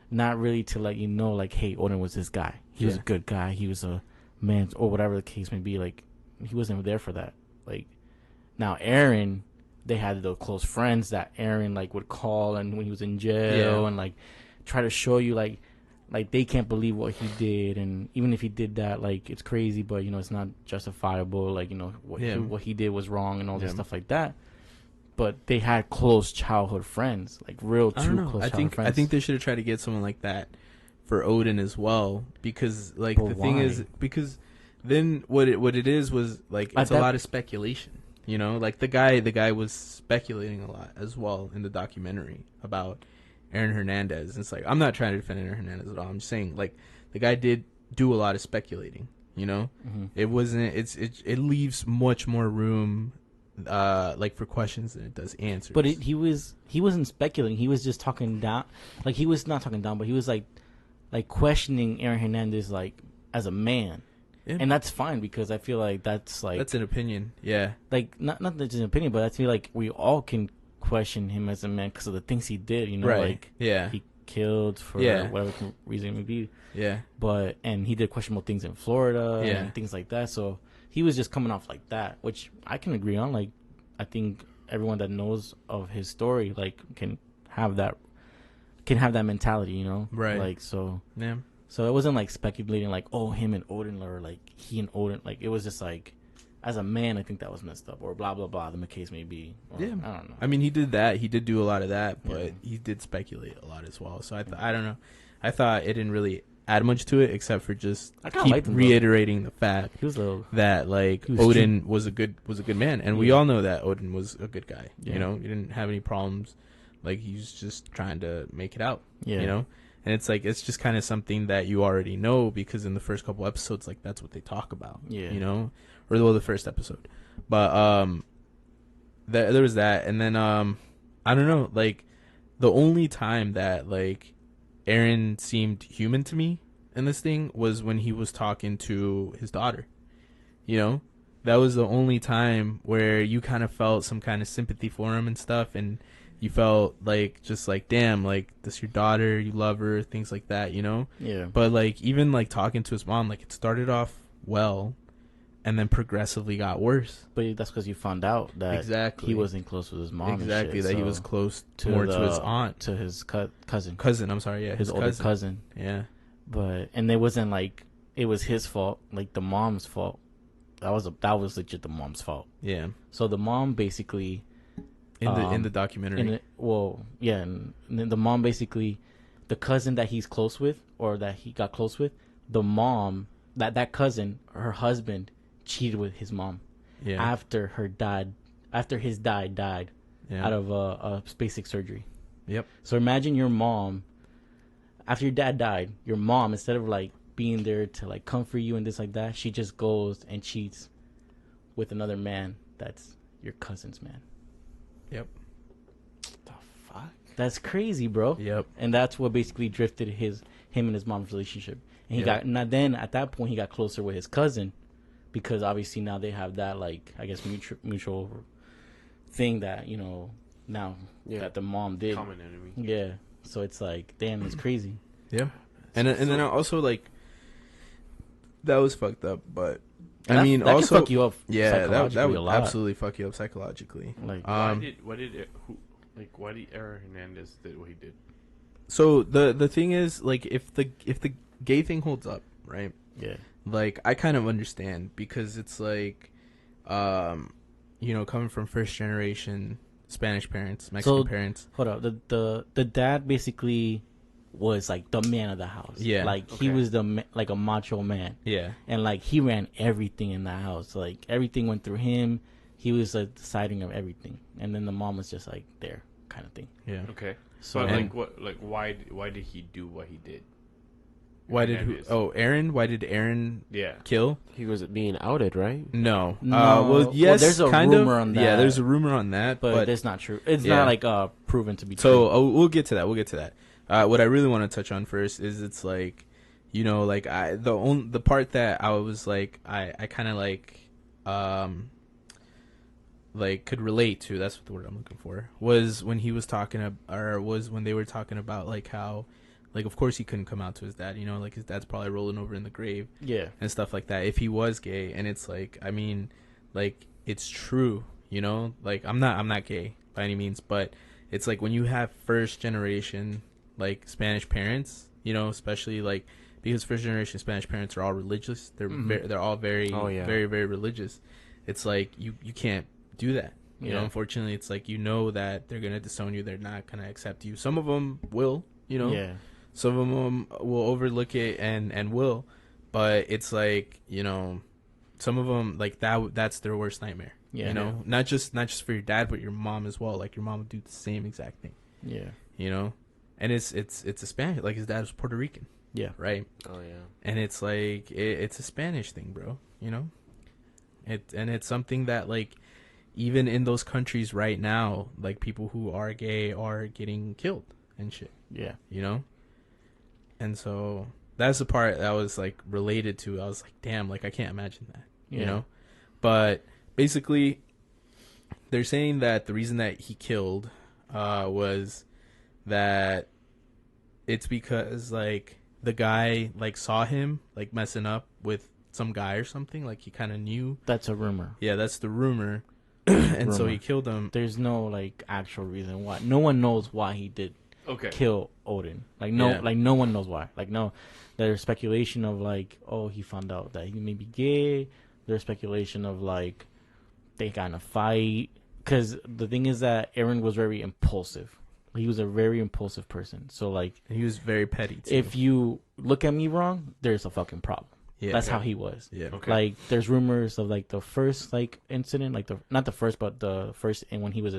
Not really to let you know, like, hey, Odin was this guy. He was a good guy. He was a man, or whatever the case may be. Like, he wasn't there for that. Like, now Aaron... They had those close friends that Aaron like would call and when he was in jail and like try to show you like they can't believe what he did, and even if he did that, like it's crazy, but it's not justifiable. Like what he did was wrong and all this stuff like that. But they had close childhood friends, like real true close childhood friends. I think they should have tried to get someone like that for Odin as well, because like but the thing is, because then what it is was like it's a lot of speculation. Like the guy was speculating a lot as well in the documentary about Aaron Hernandez. And it's like, I'm not trying to defend Aaron Hernandez at all. I'm just saying, like, the guy did do a lot of speculating. Mm-hmm. It wasn't. It leaves much more room, like for questions than it does answers. But he wasn't speculating. He was just talking down. Like he was not talking down, but he was like questioning Aaron Hernandez like as a man. Yeah. And that's fine, because I feel like that's an opinion. Yeah. Like not that's an opinion, but I feel like we all can question him as a man because of the things he did. Right. Like he killed for whatever reason it may be. Yeah. And he did questionable things in Florida and things like that. So he was just coming off like that, which I can agree on. Like I think everyone that knows of his story like can have that mentality. Right. Like so. Yeah. So it wasn't like speculating like, oh, him and Odin, or like he and Odin. Like it was just like, as a man, I think that was messed up, or blah blah blah. The case may be. Or, I don't know. I mean, he did that. He did do a lot of that, but he did speculate a lot as well. So I don't know. I thought it didn't really add much to it, except for just keep reiterating the fact that like Odin was a good man, and we all know that Odin was a good guy. He didn't have any problems. Like he was just trying to make it out. And it's like, it's just kind of something that you already know, because in the first couple episodes, like that's what they talk about, or the first episode. But there was that, and then I don't know, like the only time that like Aaron seemed human to me in this thing was when he was talking to his daughter. That was the only time where you kind of felt some kind of sympathy for him and stuff, and you felt like just like, damn, like this your daughter, you love her, things like that, Yeah. But like even like talking to his mom, like it started off well, and then progressively got worse. But that's because you found out that he wasn't close with his mom. Exactly, that he was close more to his aunt, to his cousin. I'm sorry, yeah, his older cousin. Yeah. And it wasn't like it was his fault, like the mom's fault. That was legit the mom's fault. Yeah. So the mom basically. In the documentary. And then the mom basically, the cousin that he's close with, or that he got close with, the mom, that cousin, her husband, cheated with his mom. Yeah. After his dad died out of a basic surgery. Yep. So imagine your mom, after your dad died, your mom, instead of like being there to like comfort you and this like that, she just goes and cheats with another man that's your cousin's man. Yep. The fuck? That's crazy, bro. Yep. And that's what basically drifted him and his mom's relationship. And he got, now then at that point he got closer with his cousin, because obviously now they have that like, I guess, mutual thing that now that the mom did. Common enemy. Yeah. So it's like, damn, it's crazy. Yeah. And then also like that was fucked up, but. I mean, that also, can fuck you up. Yeah, that would absolutely fuck you up psychologically. Like, why did Aaron Hernandez did what he did? So the thing is, like, if the gay thing holds up, right? Yeah. Like, I kind of understand, because it's like, coming from first generation Spanish parents, Mexican parents. Hold up, the dad basically was like the man of the house. Yeah. Like he was like a macho man. Yeah. And like he ran everything in the house. Like everything went through him. He was like deciding of everything. And then the mom was just like there, kind of thing. Yeah. Okay. So why did he do what he did? Aaron? Why did Aaron kill? He was being outed, right? No. Well, yes, there's a rumor on that. Yeah, there's a rumor on that, but it's not true. It's not like proven to be true. So we'll get to that. What I really want to touch on first is it's like, like the part that I was like I kind of like could relate to, that's what the word I'm looking for, was when he was talking when they were talking about like how, like, of course he couldn't come out to his dad, like his dad's probably rolling over in the grave, and stuff like that, if he was gay. And it's like, I mean, like, it's true, like I'm not gay by any means, but it's like when you have first generation like Spanish parents, you know, especially like because first generation Spanish parents are all religious. They're all very very very religious. It's like you can't do that. You know, unfortunately, it's like, you know, that they're gonna disown you. They're not gonna accept you. Some of them will, you know. Yeah. Some of them will overlook it and will, but it's like, you know, some of them like that's their worst nightmare. Yeah. You know, not just for your dad, but your mom as well. Like your mom would do the same exact thing. Yeah. You know, and it's a Spanish. Like his dad was Puerto Rican. Yeah. Right. Oh yeah. And it's like it's a Spanish thing, bro. You know, it's something that like even in those countries right now, like people who are gay are getting killed and shit. Yeah. You know. And so that's the part that was like related to. I was like, damn, like I can't imagine that. You know, but basically, they're saying that the reason that he killed was that it's because like the guy like saw him like messing up with some guy or something. Like he kind of knew. That's a rumor. Yeah, that's the rumor. And so he killed him. There's no like actual reason why. No one knows why he did kill Odin. Like no one knows why. Like no, there's speculation of like, oh, he found out that he may be gay. There's speculation of like they got in a fight. Because the thing is that Aaron was very impulsive. He was a very impulsive person. So like he was very petty too. If you look at me wrong, there's a fucking problem. Yeah, that's how he was. Yeah. Okay. Like there's rumors of like the first like incident, like not the first, but the first, and when he was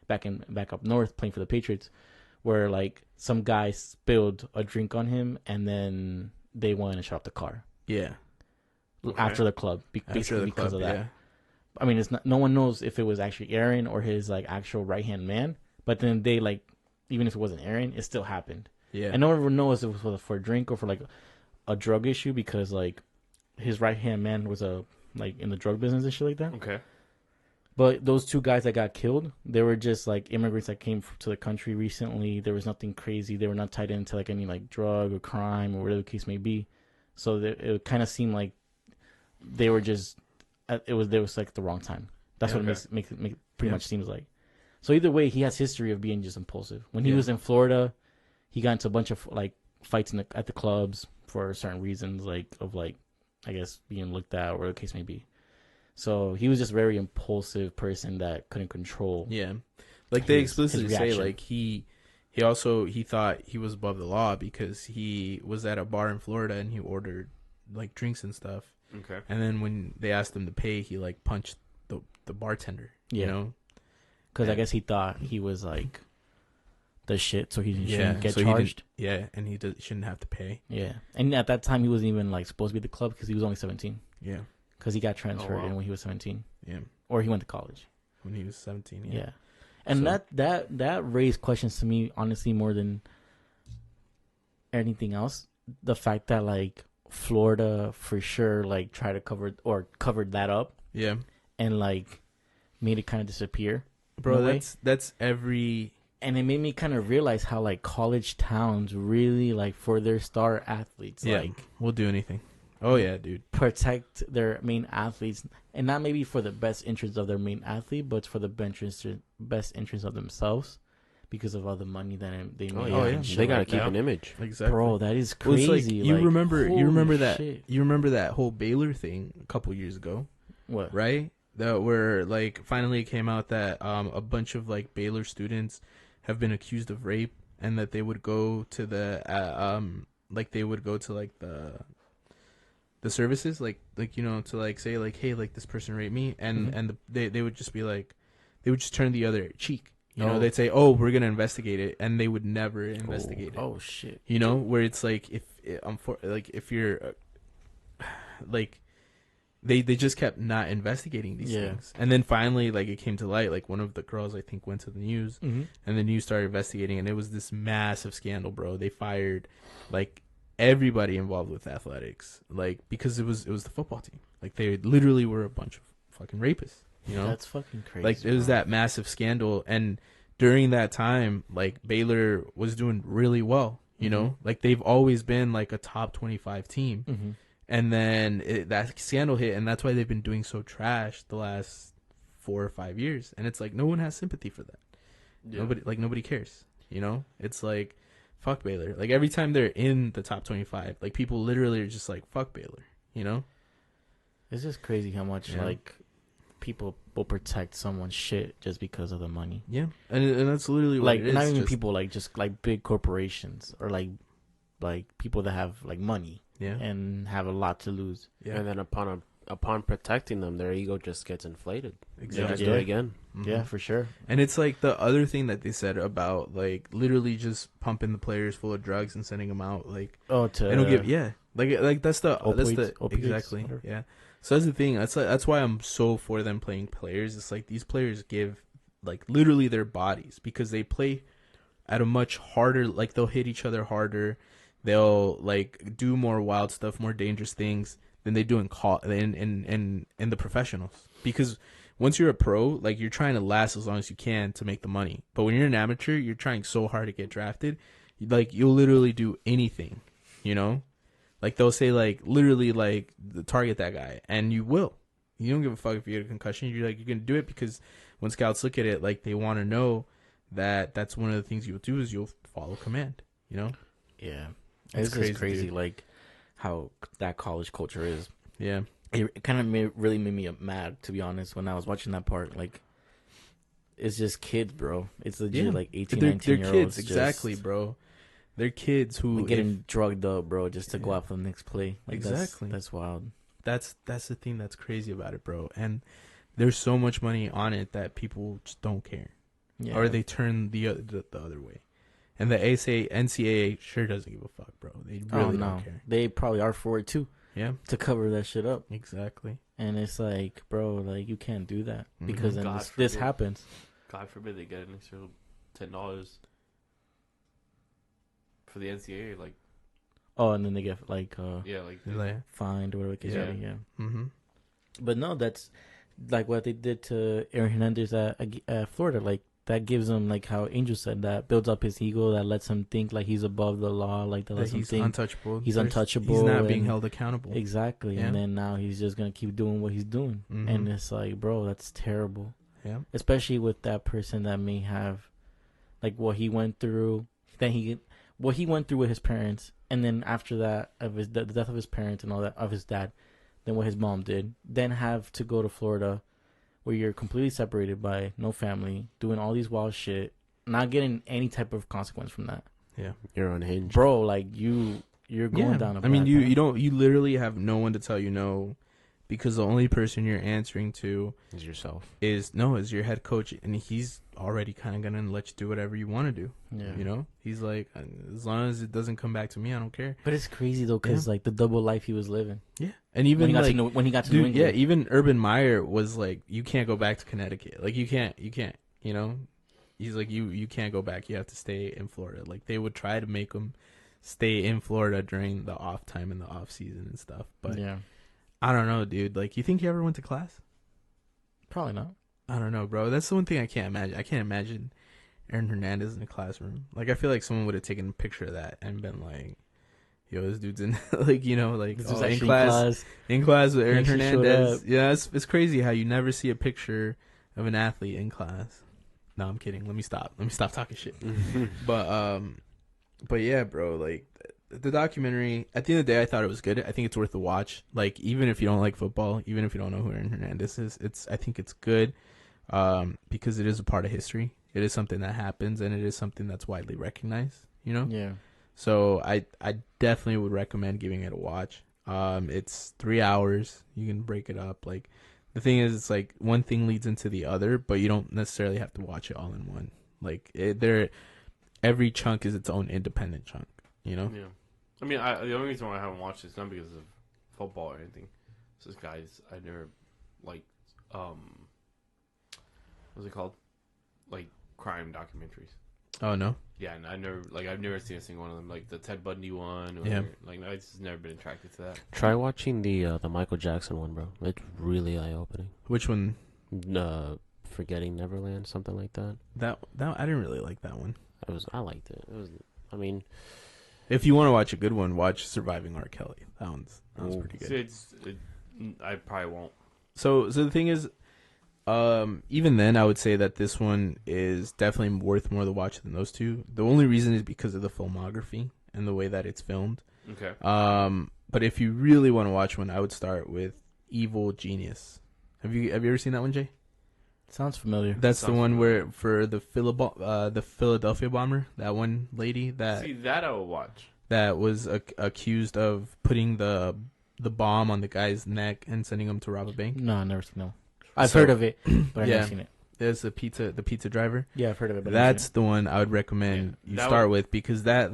back up north playing for the Patriots, where like some guy spilled a drink on him and then they went and shot up the car. Yeah. After the club, basically because of that. Yeah. I mean, it's not. No one knows if it was actually Aaron or his like actual right hand man. But then they like, even if it wasn't Aaron, it still happened. Yeah. And no one ever knows if it was for a drink or for like a drug issue, because like his right hand man was like in the drug business and shit like that. Okay. But those two guys that got killed, they were just like immigrants that came to the country recently. There was nothing crazy. They were not tied into like any like drug or crime or whatever the case may be. So it kind of seemed like they were just there was like the wrong time. That's what it makes pretty much seems like. So either way, he has history of being just impulsive. When he was in Florida, he got into a bunch of like fights at the clubs for certain reasons, like I guess being looked at or whatever the case may be. So he was just a very impulsive person that couldn't control. Yeah, like they explicitly say, like he thought he was above the law because he was at a bar in Florida and he ordered like drinks and stuff. Okay. And then when they asked him to pay, he like punched the bartender. Yeah. You know, because I guess he thought he was like the shit, so he shouldn't get charged. And he shouldn't have to pay. Yeah, and at that time he wasn't even like supposed to be at the club because he was only 17. Yeah. Because he got transferred in when he was 17. Yeah. Or he went to college. When he was 17, yeah. Yeah. And so, that raised questions to me, honestly, more than anything else. The fact that, like, Florida, for sure, like, tried to covered that up. Yeah. And, like, made it kind of disappear. Bro, that's every... And it made me kind of realize how, like, college towns really, like, for their star athletes, like... We'll do anything. Oh, yeah, dude. Protect their main athletes. And not maybe for the best interest of their main athlete, but for the best interest of themselves because of all the money that they make. Oh, yeah. They got to keep an image. Exactly. Bro, that is crazy. Well, like, you remember that whole Baylor thing a couple years ago? What? Right? That where, like, finally it came out that a bunch of, like, Baylor students have been accused of rape and that they would go to the the services, like you know, to like say like, hey, like this person raped me, and they would just be like, they would just turn the other cheek, you know. They'd say, oh, we're gonna investigate it, and they would never investigate it. Oh shit. You know, where it's like if you're like they just kept not investigating these things, and then finally like it came to light. Like one of the girls I think went to the news, and the news started investigating, and it was this massive scandal, bro. They fired like everybody involved with athletics, like, because it was the football team. Like, they literally were a bunch of fucking rapists, you know? That's fucking crazy. Like, it was that massive scandal, and during that time, like, Baylor was doing really well, you know? Like, they've always been, like, a top 25 team, and then that scandal hit, and that's why they've been doing so trash the last 4 or 5 years, and it's like, no one has sympathy for that. Yeah. Nobody cares, you know? It's like, fuck Baylor. Like every time they're in the top 25, like people literally are just like, fuck Baylor. You know? It's just crazy how much like people will protect someone's shit just because of the money. Yeah, and that's literally what like it is. not even just, people like just like big corporations or like people that have like money and have a lot to lose. Yeah, and then upon protecting them, their ego just gets inflated. exactly. They just do it again. Mm-hmm. Yeah, for sure. And it's like the other thing that they said about like literally just pumping the players full of drugs and sending them out like they don't give like that's the opioids, exactly whatever. yeah. So that's the thing. That's why I'm so for them playing players. It's like these players give like literally their bodies because they play at a much harder. Like they'll hit each other harder. They'll like do more wild stuff, more dangerous things than they do in the professionals. Because once you're a pro, like you're trying to last as long as you can to make the money. But when you're an amateur, you're trying so hard to get drafted. Like you'll literally do anything, you know. Like they'll say like literally like target that guy, and you will. You don't give a fuck if you get a concussion. You're like you're gonna do it because when scouts look at it, like they want to know that that's one of the things you'll do is you'll follow command. You know? Yeah, It's it's crazy dude. like how that college culture is. Yeah. It kind of really made me mad, to be honest, when I was watching that part. Like, it's just kids, bro. It's legit like 18, 19 they're year olds. kids, exactly, bro. They're kids who getting drugged up, bro, just to go out for the next play. Like, exactly. That's wild. That's the thing that's crazy about it, bro. And there's so much money on it that people just don't care, or they turn the other way. And the NCAA sure doesn't give a fuck, bro. They really don't care. They probably are for it too. Yeah, to cover that shit up. Exactly. And it's like, bro, like you can't do that because then God this forbid. happens. God forbid they get an extra $10 for the NCAA. Like, oh, and then they get like fined or whatever. Yeah. Mm-hmm. But no, that's like what they did to Aaron Hernandez at Florida. Like that gives him, like how Angel said, that builds up his ego, that lets him think like he's above the law, like that lets him think untouchable. He's untouchable. He's not being held accountable. Exactly. Yeah. And then now he's just gonna keep doing what he's doing, and it's like, bro, that's terrible. Yeah. Especially with that person that may have, like, what he went through. What he went through with his parents, and then after that, of the death of his parents and all that, of his dad, then what his mom did, then have to go to Florida, where you're completely separated by no family, doing all these wild shit, not getting any type of consequence from that. Yeah, you're unhinged, bro. Like you're going down. You literally have no one to tell you no, because the only person you're answering to is yourself. Is your head coach, and he's already kind of gonna let you do whatever you want to do. Yeah, you know, he's like, as long as it doesn't come back to me, I don't care. But it's crazy though, because like the double life he was living. Yeah, and even when he got to New England. Yeah, even Urban Meyer was like, you can't go back to Connecticut. Like you can't. You know, he's like, you can't go back. You have to stay in Florida. Like they would try to make him stay in Florida during the off time and the off season and stuff. But yeah, I don't know, dude. Like, you think he ever went to class? Probably not. I don't know, bro. That's the one thing I can't imagine. I can't imagine Aaron Hernandez in a classroom. Like, I feel like someone would have taken a picture of that and been like, yo, this dude's in, like, you know, like, in class with Aaron Hernandez. Yeah, it's crazy how you never see a picture of an athlete in class. No, I'm kidding. Let me stop talking shit. But yeah, bro, like, the documentary, at the end of the day, I thought it was good. I think it's worth a watch. Like, even if you don't like football, even if you don't know who Aaron Hernandez is, I think it's good, because it is a part of history. It is something that happens, and it is something that's widely recognized, you know? Yeah. So I definitely would recommend giving it a watch. It's 3 hours. You can break it up. Like, the thing is, it's like one thing leads into the other, but you don't necessarily have to watch it all in one. Like, every chunk is its own independent chunk, you know? Yeah. I mean, the only reason why I haven't watched it is not because of football or anything. It's just, guys, I never, like, what's it called? Like, crime documentaries. Oh, no? Yeah, and I've never seen a single one of them. Like, the Ted Bundy one. Like, I've just never been attracted to that. Try watching the Michael Jackson one, bro. It's really eye-opening. Which one? Forgetting Neverland, something like that. That I didn't really like that one. I liked it. It was, I mean, if you want to watch a good one, watch Surviving R. Kelly. That was pretty good. I probably won't. So the thing is, Even then, I would say that this one is definitely worth more to watch than those two. The only reason is because of the filmography and the way that it's filmed. Okay. But if you really want to watch one, I would start with Evil Genius. Have you ever seen that one, Jay? Sounds familiar. That's the one familiar. where for the Philadelphia bomber, that one lady See, that I will watch. that was accused of putting the bomb on the guy's neck and sending him to rob a bank. No, I've never seen no. I've So- heard of it, but I've Yeah. never seen it. There's the pizza driver. Yeah, I've heard of it. But I've never That's the one I would recommend Yeah, you that start with, because that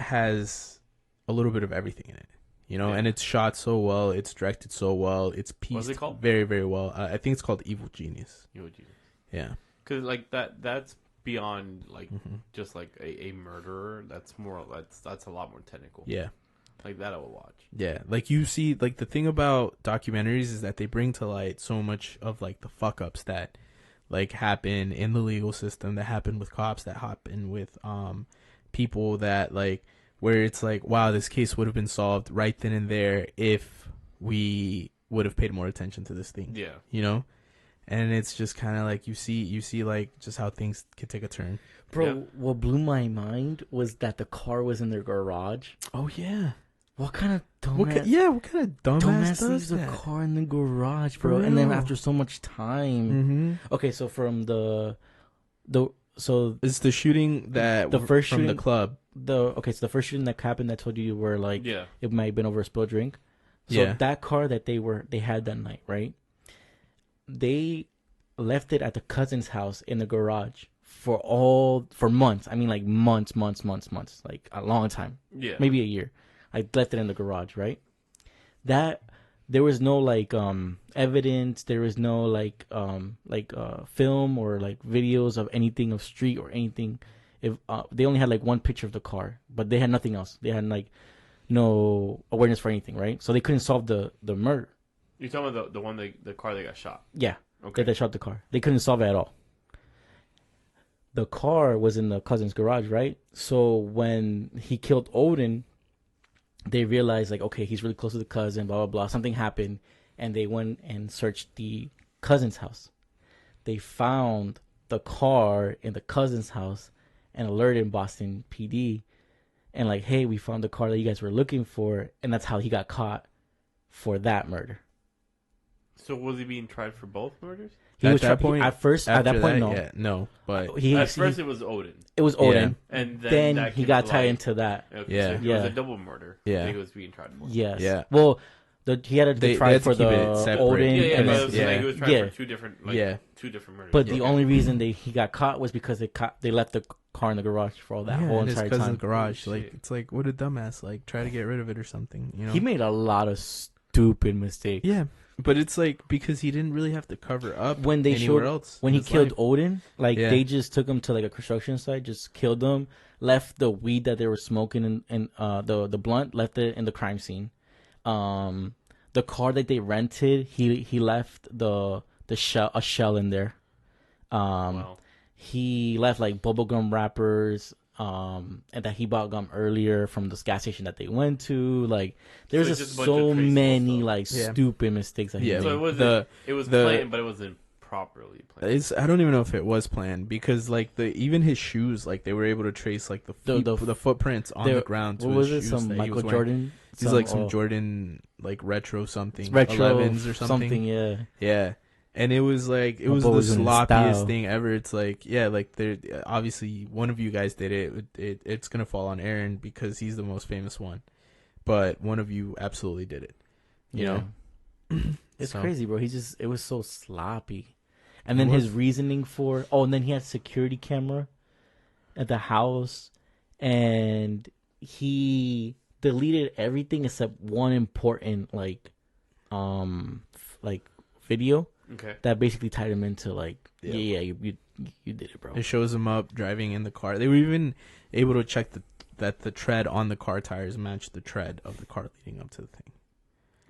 has a little bit of everything in it, you know, Yeah. and it's shot so well, it's directed so well, it's pieced it called? very, very well. I think it's called Evil Genius. Yeah. Because like that's beyond like Hmm. just like a murderer. That's a lot more technical. Yeah. Like that I will watch. Yeah, like you see, like the thing about documentaries is that they bring to light so much of like the fuck ups that like happen in the legal system, that happen with cops, that happen with people, that like where it's like, wow, this case would have been solved right then and there if we would have paid more attention to this thing. Yeah. You know? And it's just kind of like you see like just how things can take a turn. Bro, Yeah. what blew my mind was that the car was in their garage. Oh yeah. What kind of dumbass? What kind of dumbass Dumbass does leaves a that? car in the garage, For bro. And then real. after so much time. Mm-hmm. Okay, so from the It's the shooting that The first from the shooting- club. so the first shooting that happened, I told you were like Yeah. it might have been over a spilled drink. So Yeah. that car that they had that night, right? They left it at the cousin's house in the garage for months. I mean, like months, like a long time, Yeah. maybe a year. I left it in the garage, right? That there was no like evidence. There was no like film or like videos of anything of street or anything. If they only had like one picture of the car, but they had nothing else. They had like no awareness for anything, right? So they couldn't solve the murder. You're talking about the car that got shot. Yeah, Okay. they shot the car. They couldn't solve it at all. The car was in the cousin's garage, right? So when he killed Odin, they realized like, okay, he's really close to the cousin, blah blah blah. Something happened, and they went and searched the cousin's house. They found the car in the cousin's house and alerted Boston PD, and like, hey, we found the car that you guys were looking for, and that's how he got caught for that murder. So was he being tried for both murders? He At was that point- at first. At After that point, that, no. yeah, no, but At first it was Odin, It was Odin. and Then that he came got to tied light. into that. Okay, Yeah. so it Yeah. was a double murder. Yeah. that he was being tried for. Yes. Yeah. Well, he had to They try had to for keep the it separate. Odin, Yeah, yeah, and but then, it was like he was tried Yeah. for two different murders. but the Okay. only reason he got caught was because they left the car in the garage for all that yeah, whole in his entire cousin's time. garage. Holy Like shit. it's like, what a dumbass! Like try to get rid of it or something. You know? He made a lot of stupid mistakes. Yeah, but it's like because he didn't really have to cover up When they anywhere showed else. when in he his killed life. Odin, like Yeah. they just took him to like a construction site, just killed him, left the weed that they were smoking and the blunt, left it in the crime scene. The car that they rented, he left the shell in there. Wow. He left like bubblegum wrappers, and that he bought gum earlier from this gas station that they went to. Like there's it's just just a bunch of so crazy many stuff. like Yeah. stupid mistakes that he Yeah. made. So it was the- planned, but it wasn't properly planned. I don't even know if it was planned because like even his shoes, like they were able to trace like the The- footprints on There- the ground to what his was it? shoes Some that he Michael was wearing. Jordan? These like some Jordan like retro something, 11s or something. Yeah. Yeah. And it was like it My was boy the was in sloppiest style. thing ever. It's like, yeah, like there obviously one of you guys did it. It's gonna fall on Aaron because he's the most famous one, but one of you absolutely did it. You know, It's So- crazy, bro. It was so sloppy. And then It was. his reasoning for and then he had security camera at the house, and he deleted everything except one important like video Okay. that basically tied him into like Yeah. you did it, bro. It shows him up driving in the car. They were even able to check that the tread on the car tires matched the tread of the car leading up to the thing.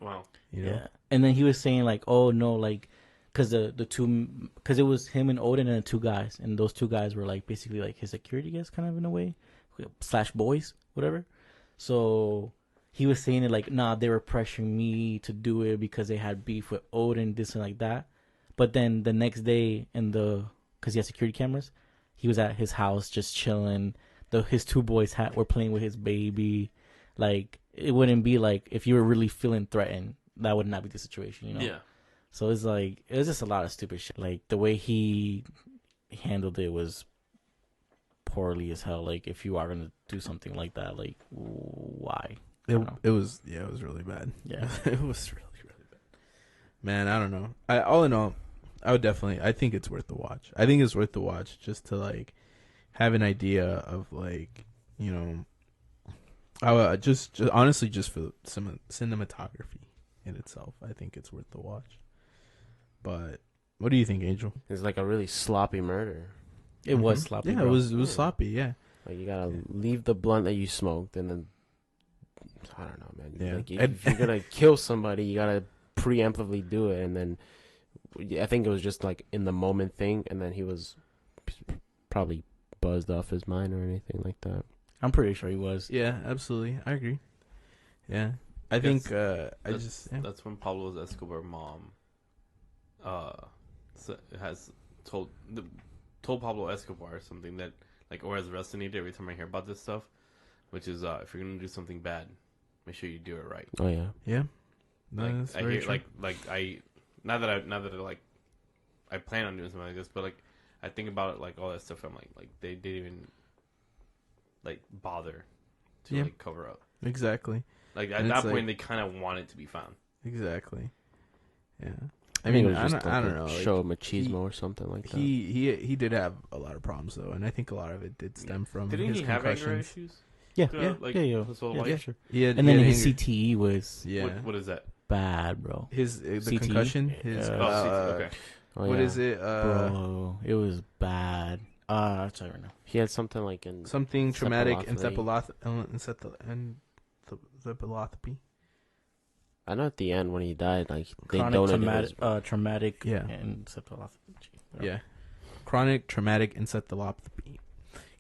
Wow. You know? Yeah, and then he was saying like, oh no, like, because because it was him and Odin and the two guys, and those two guys were like basically like his security guys, kind of in a way, / boys, whatever. So he was saying it like, nah, they were pressuring me to do it because they had beef with Odin, this and like that. But then the next day, because he has security cameras, he was at his house just chilling. His two boys were playing with his baby. Like, it wouldn't be like, if you were really feeling threatened, that would not be the situation, you know? Yeah. So it's like, it was just a lot of stupid shit. Like, the way he handled it was poorly as hell. Like, if you are going to do something like that, like, why? It was really bad. Yeah. It was really, really bad. Man, I don't know. All in all, I think it's worth the watch. I think it's worth the watch just to, like, have an idea of, like, you know, just honestly, just for some cinematography in itself, I think it's worth the watch. But what do you think, Angel? It's like a really sloppy murder. It was sloppy. Yeah, bro. it was sloppy. Yeah. Like, you gotta leave the blunt that you smoked, and then I don't know, man. Yeah. Like, if you're gonna kill somebody, you gotta preemptively do it, and then I think it was just like in the moment thing, and then he was probably buzzed off his mind or anything like that. I'm pretty sure he was. Yeah, absolutely. I agree. Yeah. I think that's when Pablo Escobar's mom has told Pablo Escobar something that, like, or has resonated every time I hear about this stuff, which is if you're gonna do something bad, make sure you do it right. Oh yeah. Yeah. Like, That's I very hear true. like I not that I like I plan on doing something like this, but like I think about it, like all that stuff. I'm like they didn't even like bother to Yeah. like cover up. Exactly. Like at And that it's point, like- they kind of want it to be found. Exactly. Yeah. I I mean, think it was just I like don't a know. Like, show of machismo or something like that. he did have a lot of problems though, and I think a lot of it did stem from Didn't his he have anger concussions. issues? Yeah. Yeah, like, yeah. his whole Yeah, life? for sure. He had, And then he had his anger. CTE was Yeah. What is that? bad, bro. His the CTE? concussion. His Oh, Okay. Oh, what yeah. is it? Bro, it was bad. I'll tell you right now. He had something like in Something traumatic Encephalopathy. encephalopathy. I know at the end when he died, like they Chronic donated traumatic Yeah. encephalopathy. Yeah. Chronic traumatic encephalopathy.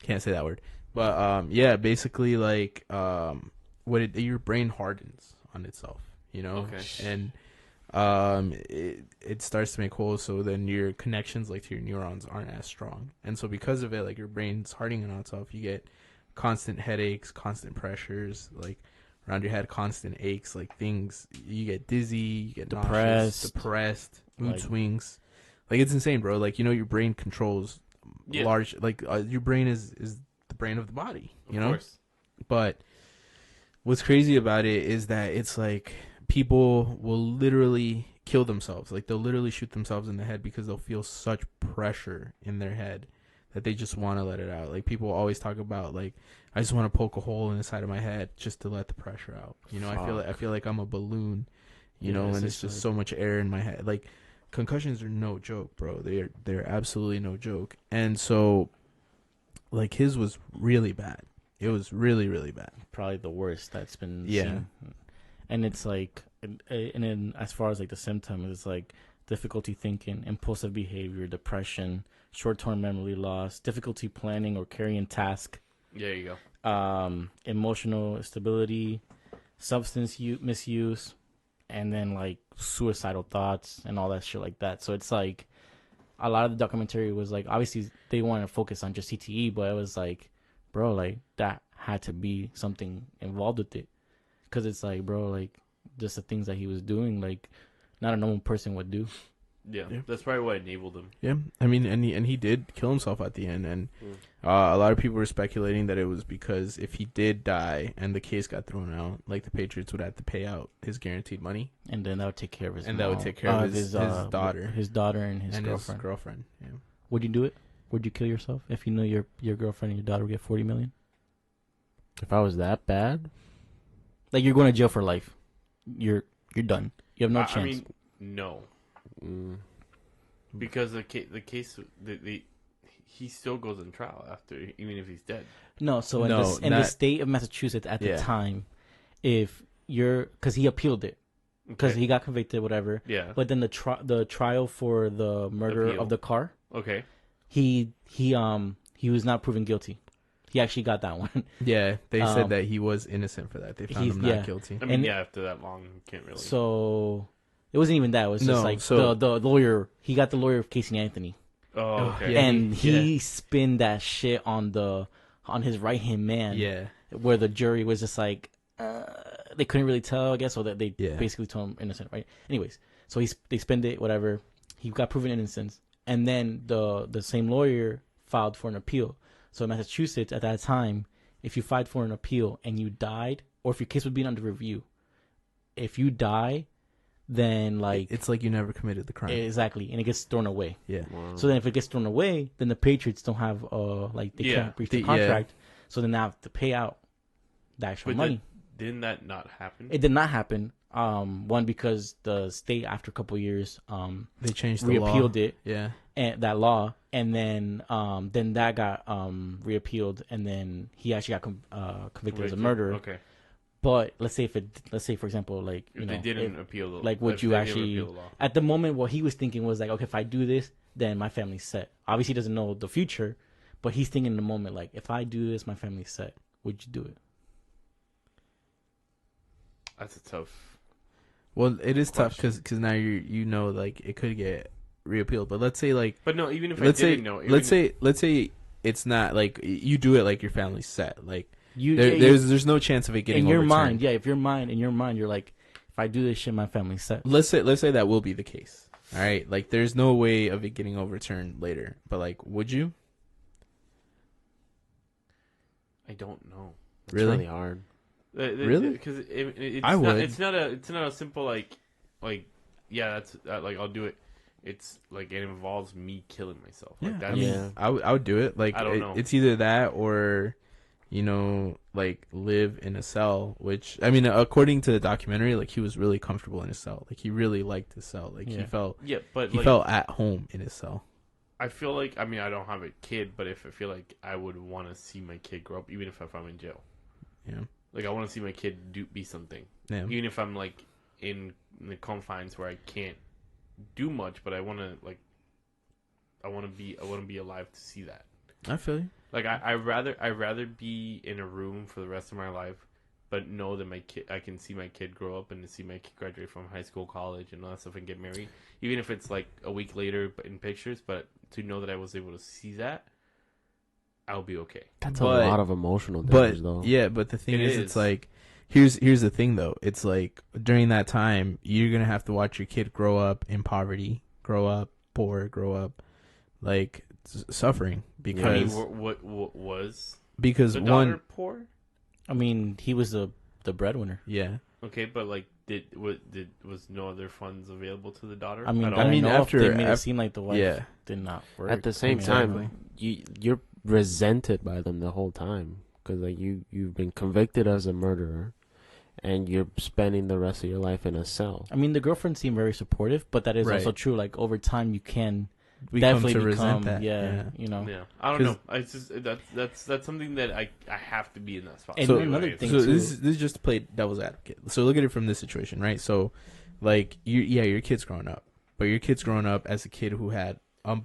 Can't say that word. But yeah, basically like your brain hardens on itself, you know? Okay. And it starts to make holes, so then your connections like to your neurons aren't as strong. And so because of it, like your brain's hardening on itself, you get constant headaches, constant pressures, like around your head, constant aches, like things, you get dizzy, you get nauseous, depressed, mood Like- swings. Like it's insane, bro. Like, you know, your brain controls Yeah. large, like your brain is the brain of the body, you Of know? course. But what's crazy about it is that it's like people will literally kill themselves. Like they'll literally shoot themselves in the head because they'll feel such pressure in their head that they just want to let it out. Like people always talk about like, I just want to poke a hole in the side of my head just to let the pressure out. You know, I feel like I'm a balloon, you know, and it's just so much air in my head. Like concussions are no joke, bro. They're absolutely no joke. And so like his was really bad. It was really, really bad. Probably the worst that's been Yeah. seen. And it's like, and then as far as like the symptoms, it's like difficulty thinking, impulsive behavior, depression, short-term memory loss, difficulty planning or carrying tasks, There you go. emotional instability, substance misuse, and then like suicidal thoughts and all that shit like that. So it's like a lot of the documentary was like, obviously they want to focus on just CTE, but it was like, bro, like that had to be something involved with it. Cause it's like, bro, like just the things that he was doing, like not a normal person would do. Yeah. Yeah. That's probably what enabled him. Yeah, I mean, and he did kill himself at the end, and a lot of people were speculating that it was because if he did die and the case got thrown out, like the Patriots would have to pay out his guaranteed money, And then that would take care of his and that would mom. take care of his daughter, and his and girlfriend. his girlfriend. Yeah. Would you do it? Would you kill yourself if you knew your girlfriend and your daughter would get $40 million? If I was that bad, Like you're going to jail for life. You're done. You have no chance. I mean, no, because the case he still goes in trial after, even if he's dead. no. So in the not- state of Massachusetts at the Yeah. time, if you're, because he appealed it, because Okay. he got convicted, whatever. Yeah. But then the trial for the murder Appeal. of the car, Okay. he was not proven guilty. He actually got that one. Yeah, they said that he was innocent for that. They found him not guilty. I mean, after that long, you can't really. So it wasn't even that. It was just the lawyer. He got the lawyer of Casey Anthony. Oh, okay. And he spinned that shit on his right hand man. Yeah. Where the jury was just like, they couldn't really tell, I guess, so that they basically told him innocent, right? Anyways, so they spinned it, whatever. He got proven innocence, and then the same lawyer filed for an appeal. So in Massachusetts at that time, if you filed for an appeal and you died, or if your case was being under review, if you die, then like it's like you never committed the crime. Exactly, and it gets thrown away. Yeah. Wow. So then if it gets thrown away, then the Patriots don't have they can't breach the contract. So then they have to pay out the actual money. Didn't that not happen? It did not happen. One, because the state after a couple of years they changed the law. Reappealed it. Yeah. And that law, and then that got reappealed, and then he actually got convicted as a murderer. Okay. But let's say for example, like if they didn't appeal the law, like would you actually at the moment what he was thinking was like, okay, if I do this, then my family's set. Obviously, he doesn't know the future, but he's thinking in the moment like, if I do this, my family's set. Would you do it? That's a tough. Well, it is tough because now you know like it could get reappealed. But let's say like. But no, even if let's I didn't know. Let's say it's not like you do it like your family's set. Like there's no chance of it getting in your overturned. mind. Yeah, if in your mind, you're like, if I do this shit, my family's set. Let's say that will be the case. All right, like there's no way of it getting overturned later. But like, would you? I don't know. It's really hard. Really? Because I would. It's not a simple like yeah, that's like I'll do it. It's like it involves me killing myself. Like, I would do it. Like I don't know. It's either that or, like live in a cell. Which I mean, according to the documentary, like he was really comfortable in his cell. Like he really liked his cell. Like he felt felt at home in his cell. I feel like I don't have a kid, but if I feel like I would want to see my kid grow up, even if I'm in jail. Yeah. Like I want to see my kid be something. Yeah. Even if I'm like in the confines where I can't do much, but I want to be alive to see that. I feel you. Like I rather be in a room for the rest of my life, but know that I can see my kid grow up and to see my kid graduate from high school, college, and all that stuff, and get married. Even if it's like a week later, but in pictures, but to know that I was able to see that, I'll be okay. That's a lot of emotional damage, though. Yeah, but the thing is, it's like, here's the thing, though. It's like, during that time, you're going to have to watch your kid grow up in poverty, grow up poor, grow up, like, suffering. Because... what was... Because the daughter poor? I mean, he was the breadwinner. Yeah. Okay, but, like, was no other funds available to the daughter? I mean, after they made it seem like the wife did not work. At the same time, you're resented by them the whole time because like you've been convicted as a murderer and you're spending the rest of your life in a cell. I mean, the girlfriend seemed very supportive, but that is also true. Like over time, you can definitely resent that. Yeah. I don't know. It's just that's something that I have to be in that spot. And another thing, this is just to play devil's advocate. So look at it from this situation, right? So, like, your kid's growing up, but your kid's growing up as a kid who had a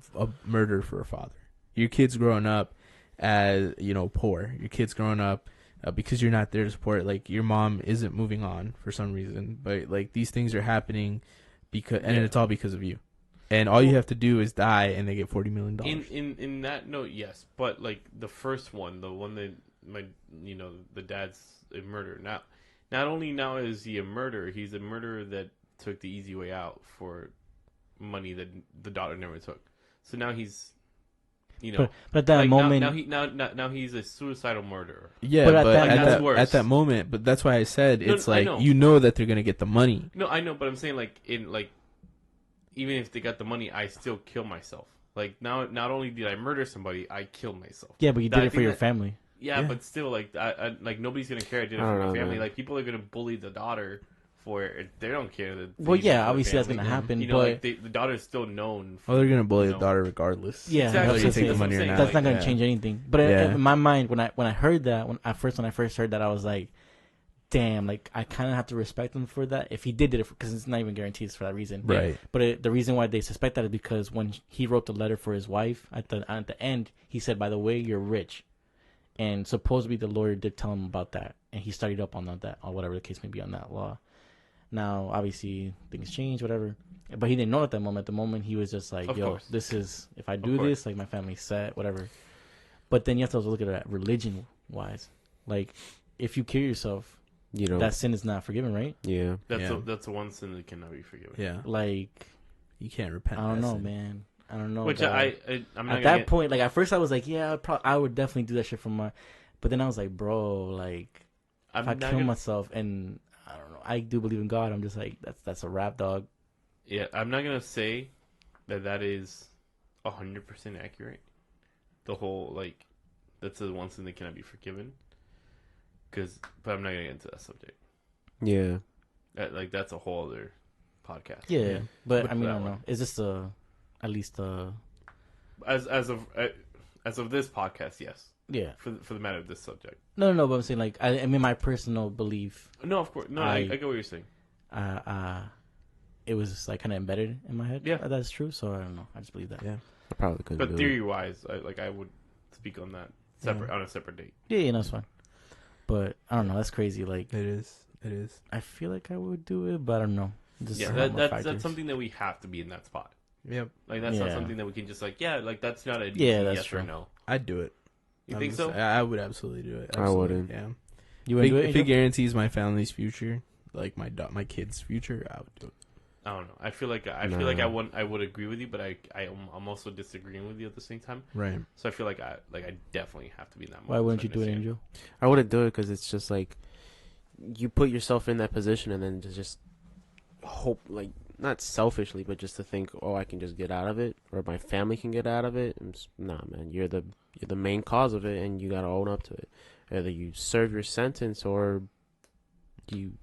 murder for a father. Your kid's growing up as, poor. Your kid's growing up because you're not there to support. Like, your mom isn't moving on for some reason. But, like, these things are happening and it's all because of you. And all you have to do is die and they get $40 million. In that note, yes. But, like, the first one, the one that, the dad's a murderer. Not only now is he a murderer, he's a murderer that took the easy way out for money that the daughter never took. So now he's... but at that moment, now he's a suicidal murderer. Yeah, but at that moment, but that's why I said it's you know that they're gonna get the money. No, I know, but I'm saying even if they got the money, I still kill myself. Like now, not only did I murder somebody, I killed myself. Yeah, but you did it for your family. Yeah, but still, I nobody's gonna care. I did it for my family. Man. Like people are gonna bully the daughter. For it, they don't care. Obviously that's gonna happen. But the daughter's still known. They're gonna bully the daughter regardless. Yeah, exactly. Whether you take the money or not. That's not gonna change anything. But in my mind, when I heard that, when I first heard that, I was like, damn, like I kind of have to respect him for that. If he did it, because it's not even guaranteed for that reason. Right. But the reason why they suspect that is because when he wrote the letter for his wife at the end, he said, "By the way, you're rich." And supposedly the lawyer did tell him about that, and he studied up on that, or whatever the case may be on that law. Now, obviously, things change, whatever. But he didn't know at that moment. At the moment, he was just like, Of yo, course. this is, if I do this, like, my family's set, whatever. But then you have to also look at it religion-wise. Like, if you kill yourself, You know, that sin is not forgiven, right? yeah. That's the one sin that cannot be forgiven. Yeah. Like, You can't repent. I don't that know, sin. man. I don't know. Which dog. I'm not At gonna that point, like, at first I was like, yeah, I would definitely do that shit for my... But then I was like, bro, like, I'm if I not kill gonna, myself, and I don't know, I do believe in God, I'm just like, that's a rap, dog. Yeah, I'm not gonna say that is 100% accurate. The whole like, that's the one sin that cannot be forgiven. But I'm not gonna get into that subject. Yeah. That's a whole other podcast. Yeah, but Look I mean, for I that don't know. one. Is this at least As of this podcast, yes. yeah. For the matter of this subject. No, but I'm saying, like, I mean, my personal belief, No, of course. No, I get what you're saying. it was like kind of embedded in my head. Yeah. That's true. So I don't know. I just believe that. Yeah. I probably couldn't But do theory wise, I would speak on that Yeah. on a separate date. Yeah, that's fine. But I don't know. That's crazy. Like, It is. It is. I feel like I would do it, but I don't know. Just Yeah, a lot more that's factors. something that we have to be in that spot. Yep. Like that's not Yeah. something that we can just like like that's not a Yeah, that's yes true. or no. I'd do it. You think so? I would absolutely do it. I Absolutely. wouldn't. Yeah. You would do it? If it Angel? guarantees my family's future, like my kids' future, I would do it. I don't know. I feel like I would agree with you, but I'm also disagreeing with you at the same time. Right. So I feel like I definitely have to be in that. Why moment, wouldn't so you do it, understand. Angel? I wouldn't do it because it's just like you put yourself in that position and then just hope, like, not selfishly, but just to think, oh, I can just get out of it, or my family can get out of it. Nah, man, you're the main cause of it, and you gotta own up to it. Either you serve your sentence or you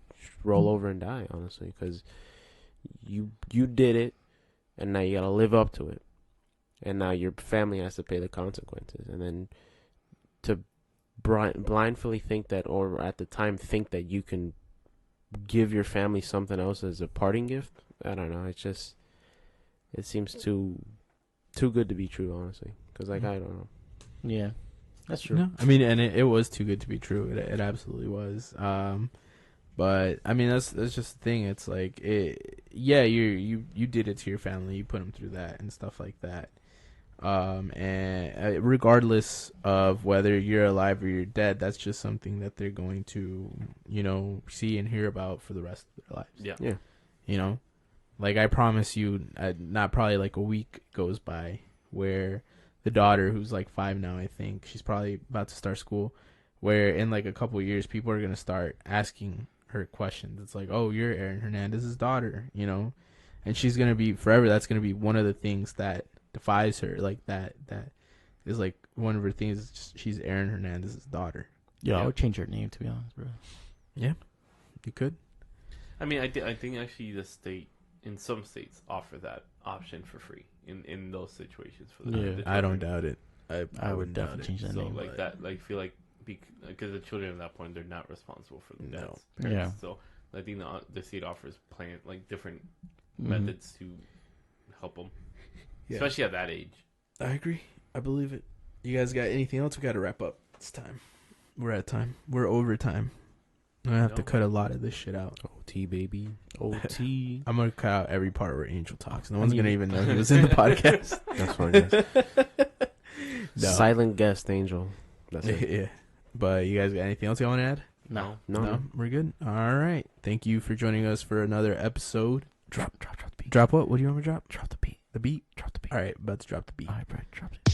roll over and die. Honestly, because you did it, and now you gotta live up to it, and now your family has to pay the consequences, and then to blindly think that, or at the time think that you can give your family something else as a parting gift. I don't know. It seems too good to be true, honestly. Because I don't know. Yeah, that's true. No, I mean, and it was too good to be true. It absolutely was. But I mean, that's just the thing. It's like, you did it to your family. You put them through that and stuff like that. And regardless of whether you're alive or you're dead, that's just something that they're going to, see and hear about for the rest of their lives. Yeah. Like, I promise you, not probably like a week goes by where the daughter, who's like 5 now, I think she's probably about to start school, where in like a couple of years people are going to start asking her questions. It's like, oh, you're Aaron Hernandez's daughter, and she's going to be forever. That's going to be one of the things that defies her. Like that is like one of her things. Is just, she's Aaron Hernandez's daughter. Yeah, I would change her name, to be honest, bro. Yeah, you could. I mean, I think actually the state, in some states, offer that option for free in those situations for the Yeah. the I don't children. doubt it. I would definitely change that So name. like that, like feel like because the children at that point they're not responsible for the No. dad's Yeah. parents. So I think the state offers like different Mhm. methods to help them, especially at that age. I agree. I believe it. You guys got anything else? We got to wrap up. It's time. We're at time. We're over time. I'm gonna have to No. cut a lot of this shit out. OT, baby. OT. I'm gonna cut out every part where Angel talks. No I one's mean- gonna even know he was in the podcast. That's fine. Guys. No. Silent guest, Angel. That's it. Yeah. But you guys got anything else you want to add? No. No. We're good. All right. Thank you for joining us for another episode. Drop the beat. Drop what? What do you want me to drop? Drop the beat. The beat? Drop the beat. All right. About to drop the beat. All right, bro. Drop it.